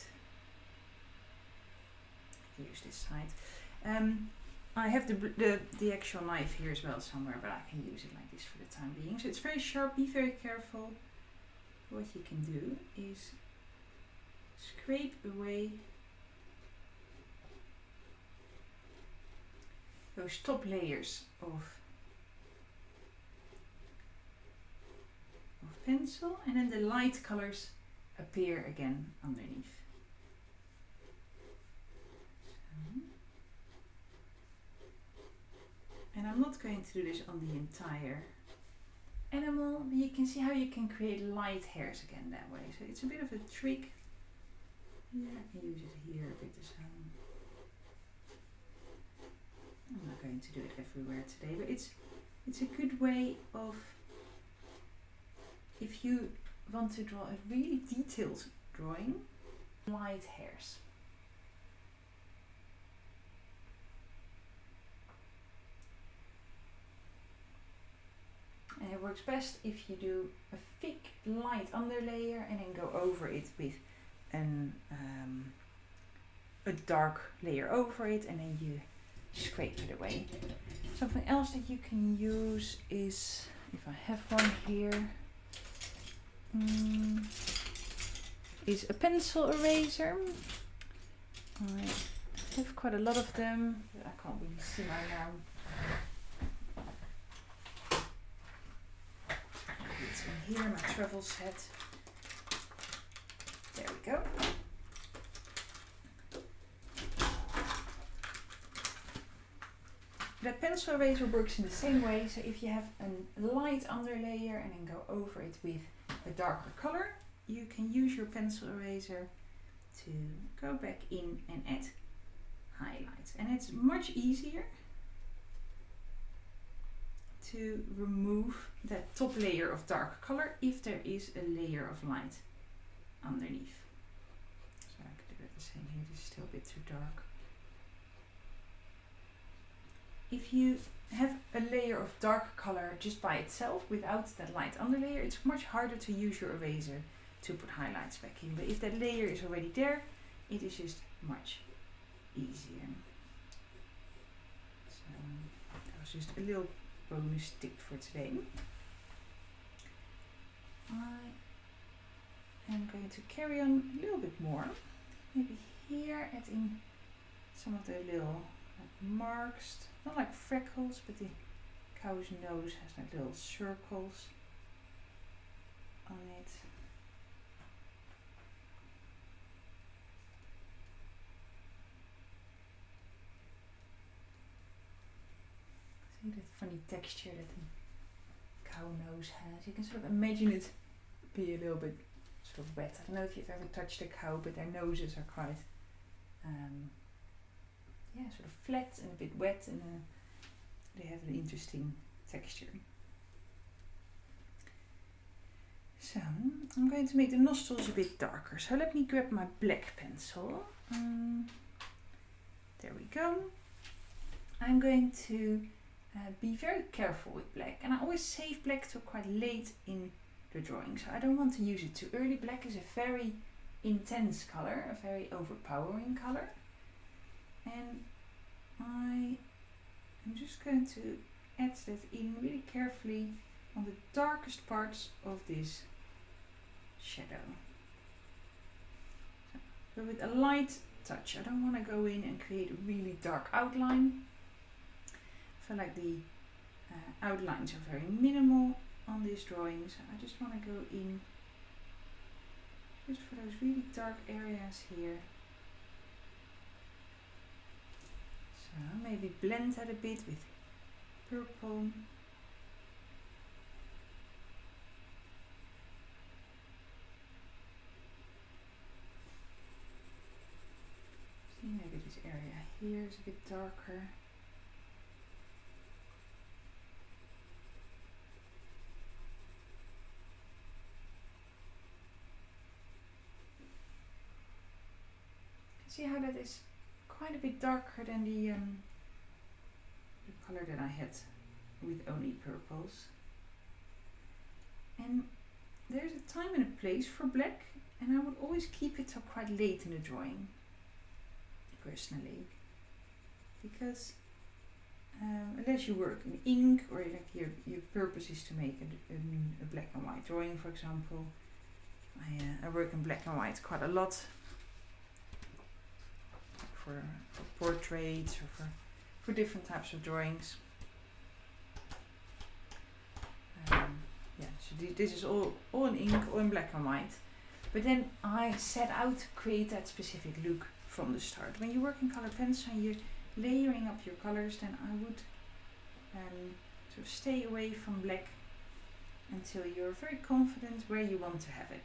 Use this side. I have the actual knife here as well somewhere, but I can use it like this for the time being. So it's very sharp. Be very careful. What you can do is scrape away those top layers of pencil, and then the light colors appear again underneath. And I'm not going to do this on the entire animal, but you can see how you can create light hairs again that way. So it's a bit of a trick. Yeah, I can use it here a bit as well. I'm not going to do it everywhere today, but it's a good way of, if you want to draw a really detailed drawing, light hairs. And it works best if you do a thick light underlayer and then go over it with a dark layer over it, and then you scrape it away. Something else that you can use is, if I have one here, is a pencil eraser. I have quite a lot of them. I can't really see mine now. It's in here, my travel set. There we go. The pencil eraser works in the same way, so if you have a light underlayer and then go over it with a darker color, you can use your pencil eraser to go back in and add highlights. And it's much easier to remove that top layer of dark color if there is a layer of light underneath. So I could do it the same here, this is still a bit too dark. If you have a layer of dark color just by itself without that light underlayer, it's much harder to use your eraser to put highlights back in. But if that layer is already there, it is just much easier. So that was just a little bonus tip for today. I am going to carry on a little bit more. Maybe here add in some of the little marks. Not like freckles, but the cow's nose has like little circles on it. See that funny texture that the cow nose has. You can sort of imagine it be a little bit sort of wet. I don't know if you've ever touched a cow, but their noses are quite sort of flat and a bit wet, and they have an interesting texture. So I'm going to make the nostrils a bit darker. So let me grab my black pencil. There we go. I'm going to be very careful with black, and I always save black till quite late in the drawing. So I don't want to use it too early. Black is a very intense color, a very overpowering color. And I am just going to add that in really carefully on the darkest parts of this shadow. So with a light touch. I don't want to go in and create a really dark outline. I feel like the outlines are very minimal on this drawing, so I just want to go in just for those really dark areas here. So maybe blend that a bit with purple. See, maybe this area here is a bit darker. See how that is quite a bit darker than the color that I had with only purples. And there's a time and a place for black, and I would always keep it till quite late in the drawing, personally, because unless you work in ink or like your purpose is to make a black and white drawing, for example. I work in black and white quite a lot. For portraits or for different types of drawings. Yeah, so this is all in ink or in black and white. But then I set out to create that specific look from the start. When you work in color pencil and you're layering up your colors, then I would sort of stay away from black until you're very confident where you want to have it.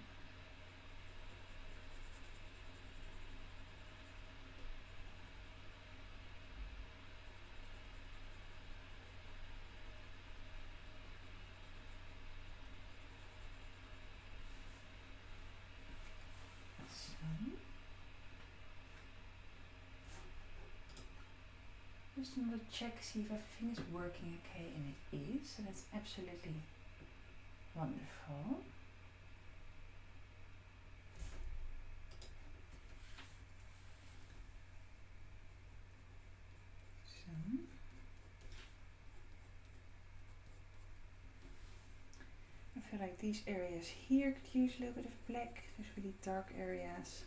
Just another check, see if everything is working okay, and it is, so that's absolutely wonderful. So, I feel like these areas here could use a little bit of black, there's really dark areas.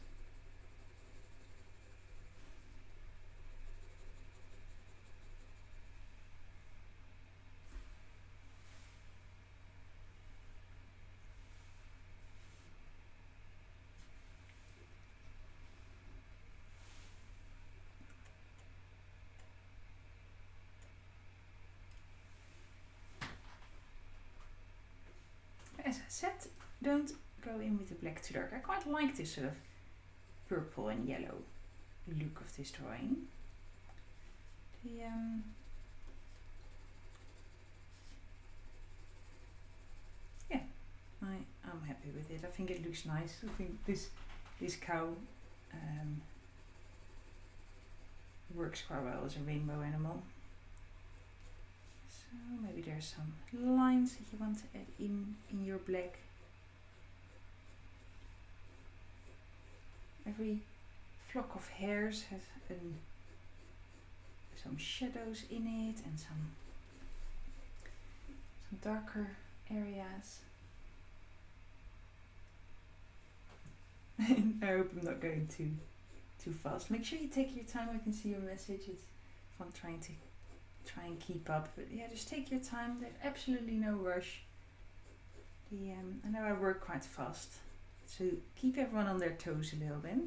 As I said, don't go in with the black too dark. I quite like this sort of purple and yellow look of this drawing. Yeah, I'm happy with it. I think it looks nice. I think this cow works quite well as a rainbow animal. So maybe there's some lines that you want to add in your black. Every flock of hairs has some shadows in it and some darker areas. I hope I'm not going too fast. Make sure you take your time. I can see your message. It's fun trying and keep up, but yeah, just take your time. There's absolutely no rush. I know I work quite fast, so keep everyone on their toes a little bit.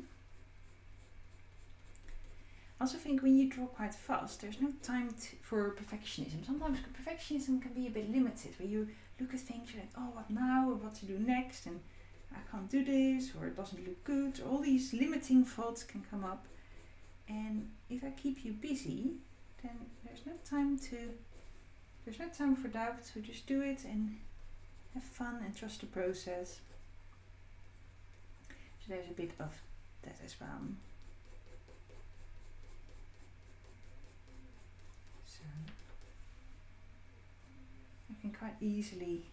I also think when you draw quite fast, there's no time for perfectionism. Sometimes perfectionism can be a bit limited, where you look at things, you're like, oh, what now, or what to do next, and I can't do this, or it doesn't look good. All these limiting thoughts can come up, and if I keep you busy, then there's no time for doubt, so just do it and have fun and trust the process. So there's a bit of that as well. So I can quite easily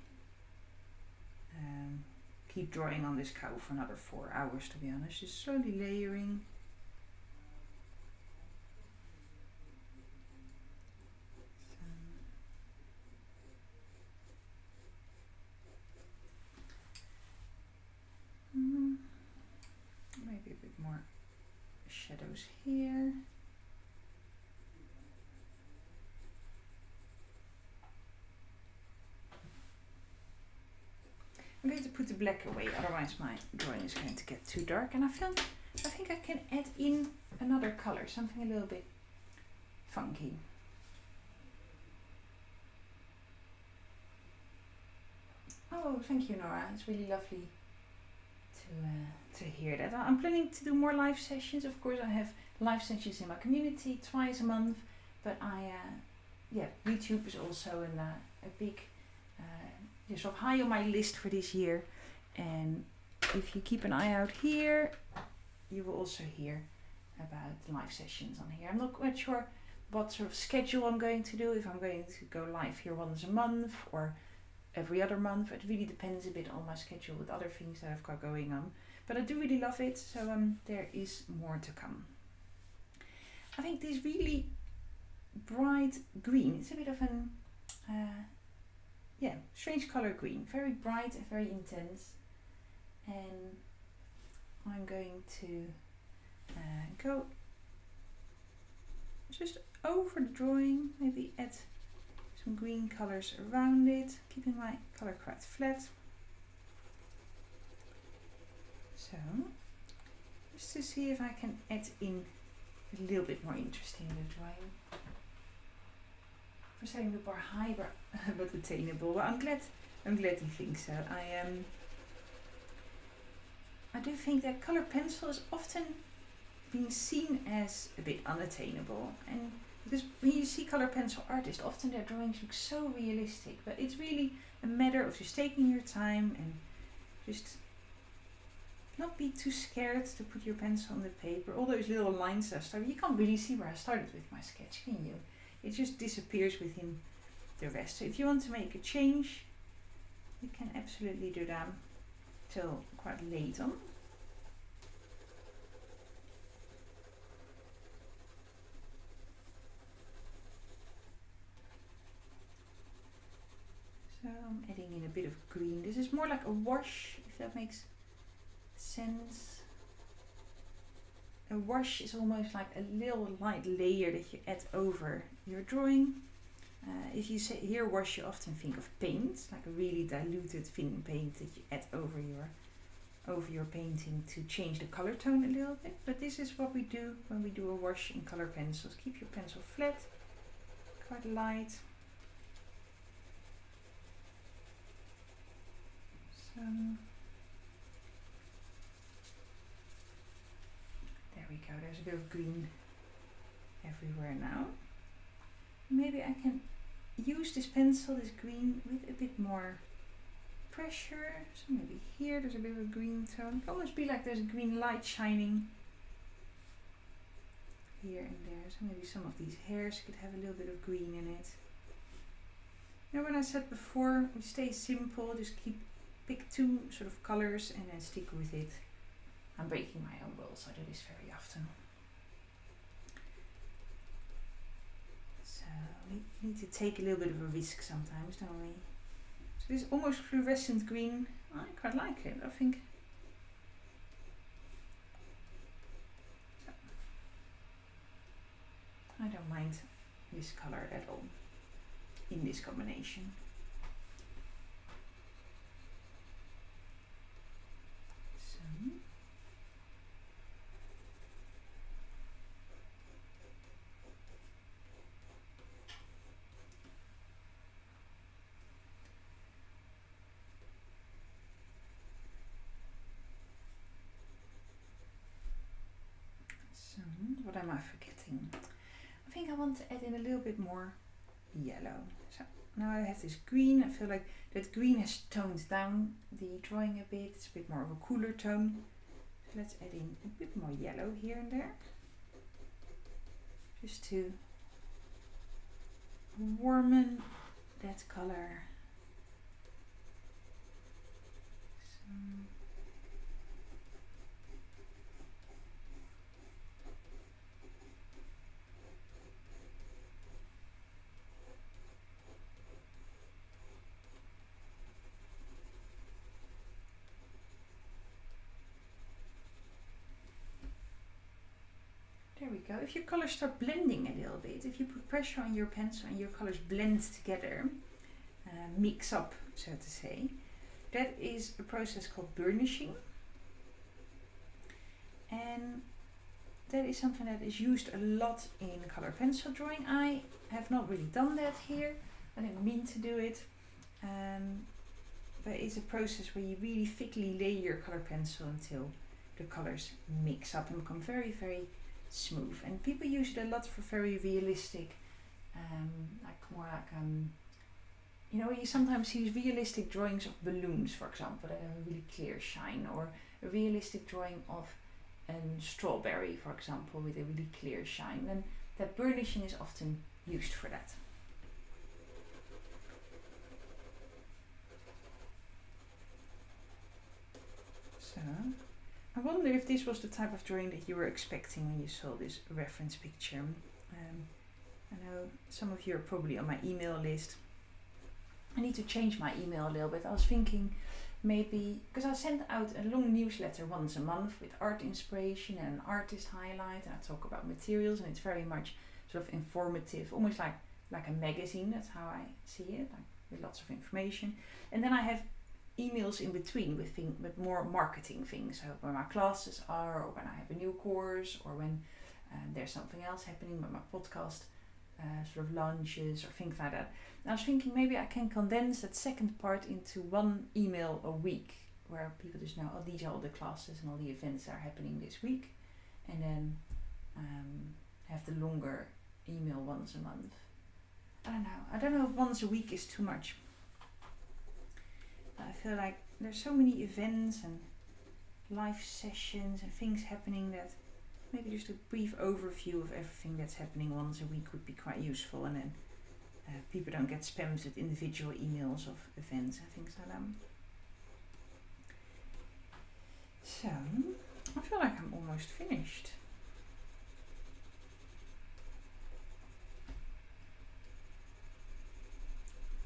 keep drawing on this cow for another 4 hours, to be honest. Just slowly layering. Maybe a bit more shadows here. I'm going to put the black away, otherwise my drawing is going to get too dark. And I think I can add in another color, something a little bit funky. Oh, thank you, Nora. It's really lovely to hear that. I'm planning to do more live sessions. Of course, I have live sessions in my community twice a month, but YouTube is also a big sort of high on my list for this year. And if you keep an eye out here, you will also hear about the live sessions on here. I'm not quite sure what sort of schedule I'm going to do, if I'm going to go live here once a month or every other month. It really depends a bit on my schedule with other things that I've got going on. But I do really love it, so there is more to come. I think this really bright green, it's a bit of an strange color green, very bright and very intense. And I'm going to go just over the drawing, maybe add some green colors around it, keeping my color quite flat. So, just to see if I can add in a little bit more interest in the drawing. We're setting the bar high but attainable. Well, I'm glad you think so. I do think that color pencil is often being seen as a bit unattainable, and because when you see color pencil artists, often their drawings look so realistic, but it's really a matter of just taking your time and just not be too scared to put your pencil on the paper. All those little lines I started, you can't really see where I started with my sketch, can you? It just disappears within the rest. So if you want to make a change, you can absolutely do that till quite late on. So I'm adding in a bit of green. This is more like a wash, if that makes sense. A wash is almost like a little light layer that you add over your drawing. If you hear wash, you often think of paint, like a really diluted thin paint that you add over your painting to change the color tone a little bit. But this is what we do when we do a wash in color pencils. Keep your pencil flat, quite light. So there we go, there's a bit of green everywhere now. Maybe I can use this pencil, this green, with a bit more pressure. So maybe here there's a bit of a green tone. It can almost be like there's a green light shining here and there. So maybe some of these hairs could have a little bit of green in it. You know, when I said before, we stay simple, just pick two sort of colors and then stick with it. I'm breaking my own rules, I do this very often. So we need to take a little bit of a risk sometimes, don't we? So this almost fluorescent green, I quite like it, I think. So, I don't mind this color at all in this combination. So, what am I forgetting? I think I want to add in a little bit more yellow. So now I have this green. I feel like that green has toned down the drawing a bit. It's a bit more of a cooler tone. So let's add in a bit more yellow here and there, just to warmen that color. So There we go. If your colors start blending a little bit, if you put pressure on your pencil and your colors blend together, mix up, so to say, that is a process called burnishing. And that is something that is used a lot in color pencil drawing. I have not really done that here. I didn't mean to do it. But it's a process where you really thickly lay your color pencil until the colors mix up and become very, very smooth. And people use it a lot for very realistic, you know, you sometimes see realistic drawings of balloons, for example, that have a really clear shine, or a realistic drawing of a strawberry, for example, with a really clear shine. And that burnishing is often used for that. So, I wonder if this was the type of drawing that you were expecting when you saw this reference picture. I know some of you are probably on my email list. I need to change my email a little bit. I was thinking maybe, because I send out a long newsletter once a month with art inspiration and an artist highlight, and I talk about materials, and it's very much sort of informative, almost like a magazine. That's how I see it, like with lots of information. And then I have emails in between with more marketing things, so when my classes are, or when I have a new course, or when there's something else happening with my podcast sort of launches or things like that. And I was thinking maybe I can condense that second part into one email a week, where people just know, oh, these are all the classes and all the events that are happening this week, and then have the longer email once a month. I don't know if once a week is too much. I feel like there's so many events and live sessions and things happening that maybe just a brief overview of everything that's happening once a week would be quite useful, and then people don't get spammed with individual emails of events and things like that. So, I feel like I'm almost finished.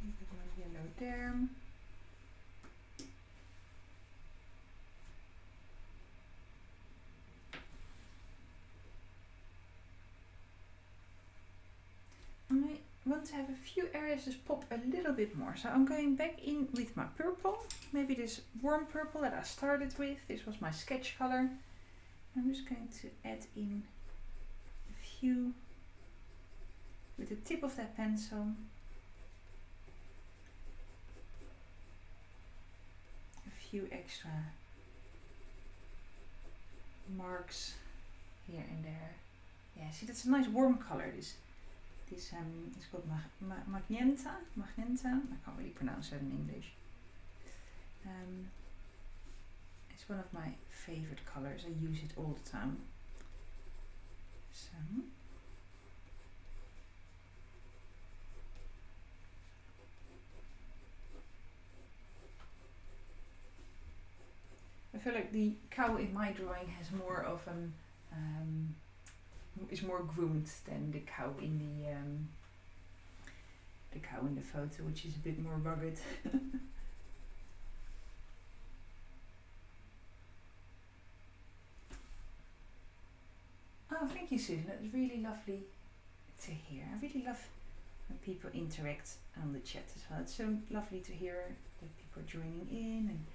A bit more yellow there. I want to have a few areas just pop a little bit more. So I'm going back in with my purple, maybe this warm purple that I started with. This was my sketch color. I'm just going to add in a few with the tip of that pencil. A few extra marks here and there. Yeah, see, that's a nice warm color. This it's called magenta. I can't really pronounce that in English. It's one of my favorite colors. I use it all the time. So I feel like the cow in my drawing has more of is more groomed than the cow in the photo, which is a bit more rugged. Oh, thank you, Susan. That was really lovely to hear. I really love when people interact on the chat as well. It's so lovely to hear that people are joining in and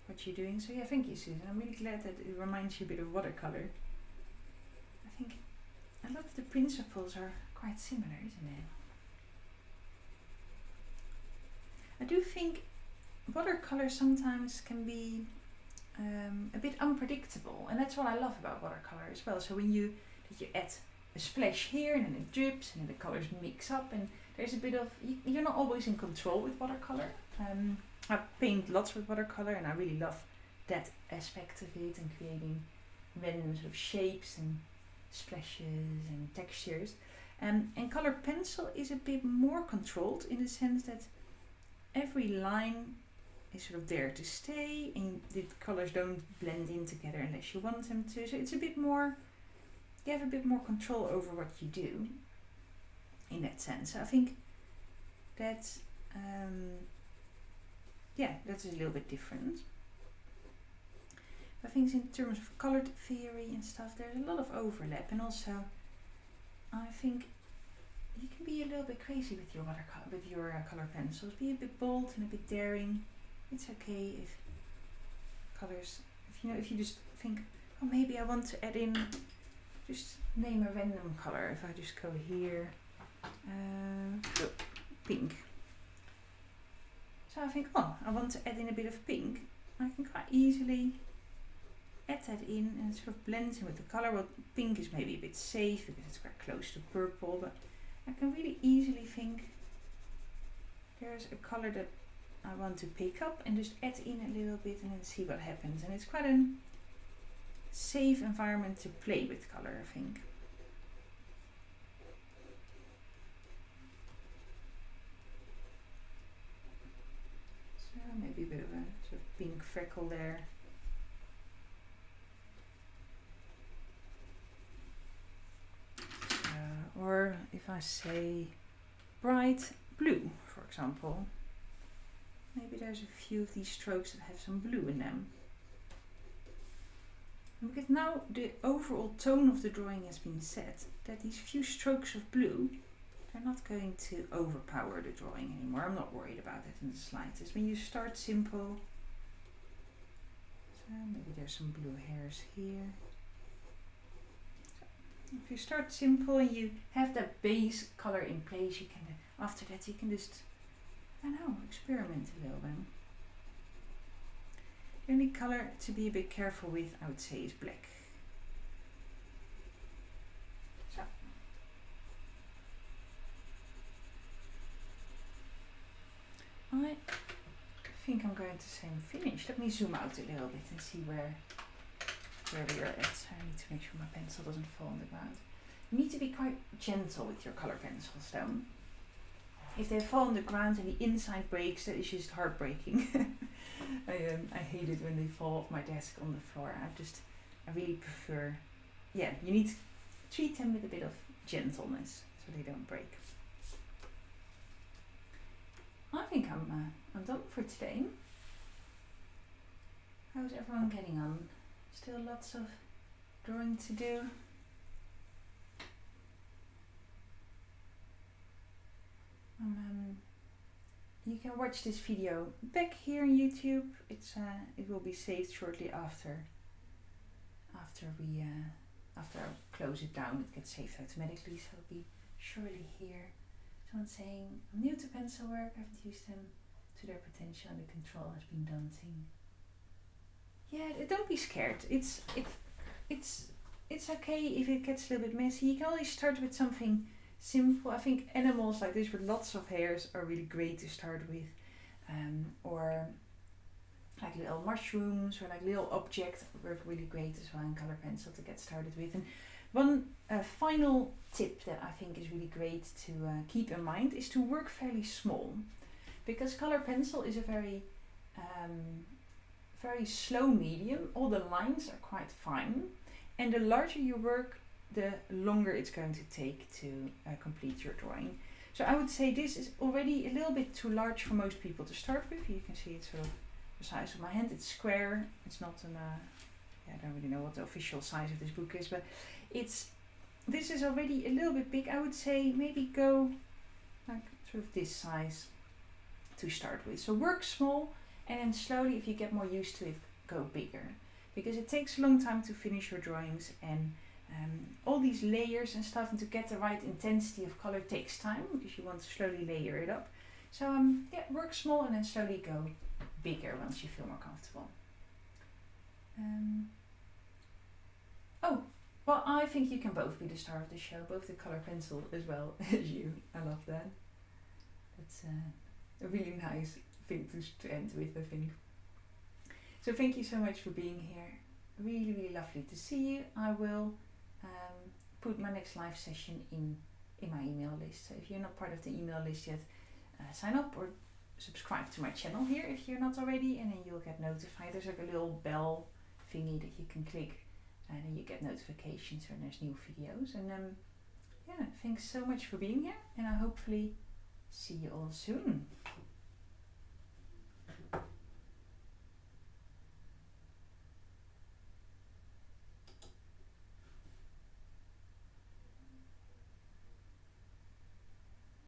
what you're doing. So yeah, thank you, Susan. I'm really glad that it reminds you a bit of watercolor. I think a lot of the principles are quite similar, isn't it? I do think watercolor sometimes can be a bit unpredictable, and that's what I love about watercolor as well. So when you add a splash here and then it drips and then the colors mix up, and there's a bit of, you're not always in control with watercolor. I paint lots with watercolor and I really love that aspect of it, and creating random sort of shapes and splashes and textures. And color pencil is a bit more controlled, in the sense that every line is sort of there to stay, and the colours don't blend in together unless you want them to. So it's a bit more, you have a bit more control over what you do in that sense. So I think that's, that's a little bit different. I think in terms of colour theory and stuff, there's a lot of overlap, and also I think you can be a little bit crazy with your colour pencils. Be a bit bold and a bit daring. It's okay if colours, if you just think, oh, maybe I want to add in, just name a random colour. If I just go here, pink. So I think, oh, I want to add in a bit of pink. I can quite easily add that in, and it sort of blends in with the colour. Well, pink is maybe a bit safe because it's quite close to purple, but I can really easily think there's a colour that I want to pick up and just add in a little bit and then see what happens. And it's quite a safe environment to play with colour, I think. So maybe a bit of a sort of pink freckle there. Or if I say bright blue, for example, maybe there's a few of these strokes that have some blue in them. And because now the overall tone of the drawing has been set, that these few strokes of blue, they're not going to overpower the drawing anymore. I'm not worried about it in the slightest. When you start simple, so maybe there's some blue hairs here. If you start simple and you have that base color in place, you can, after that you can just, I don't know, experiment a little bit. The only color to be a bit careful with, I would say, is black. So. I think I'm going to say I'm finished. Let me zoom out a little bit and see where we are at. I need to make sure my pencil doesn't fall on the ground. You need to be quite gentle with your color pencils though. If they fall on the ground and the inside breaks, that is just heartbreaking. I hate it when they fall off my desk on the floor. I really prefer, you need to treat them with a bit of gentleness so they don't break. I think I'm done for today. How's everyone getting on? Still lots of drawing to do. You can watch this video back here on YouTube. It will be saved shortly after I close it down. It gets saved automatically, so it'll be surely here. Someone saying, I'm new to pencil work. I haven't used them to their potential, and the control has been daunting. Yeah, don't be scared. It's okay if it gets a little bit messy. You can always start with something simple. I think animals like this with lots of hairs are really great to start with, or like little mushrooms or like little objects work really great as well in color pencil to get started with. And one final tip that I think is really great to keep in mind is to work fairly small, because color pencil is a very slow medium. All the lines are quite fine, and the larger you work, the longer it's going to take to complete your drawing. So I would say this is already a little bit too large for most people to start with. You can see it's sort of the size of my hand. It's square. It's not an I don't really know what the official size of this book is, but this is already a little bit big. I would say maybe go like sort of this size to start with. So work small, and then slowly, if you get more used to it, go bigger, because it takes a long time to finish your drawings, and all these layers and stuff, and to get the right intensity of color takes time, because you want to slowly layer it up. So work small and then slowly go bigger once you feel more comfortable. Well, I think you can both be the star of the show, both the color pencil as well as you. I love that. That's a really nice thing to end with, I think. So thank you so much for being here. Really, really lovely to see you. I will put my next live session in my email list. So if you're not part of the email list yet, sign up or subscribe to my channel here if you're not already, and then you'll get notified. There's like a little bell thingy that you can click, and then you get notifications when there's new videos. And yeah, thanks so much for being here, and I hopefully see you all soon.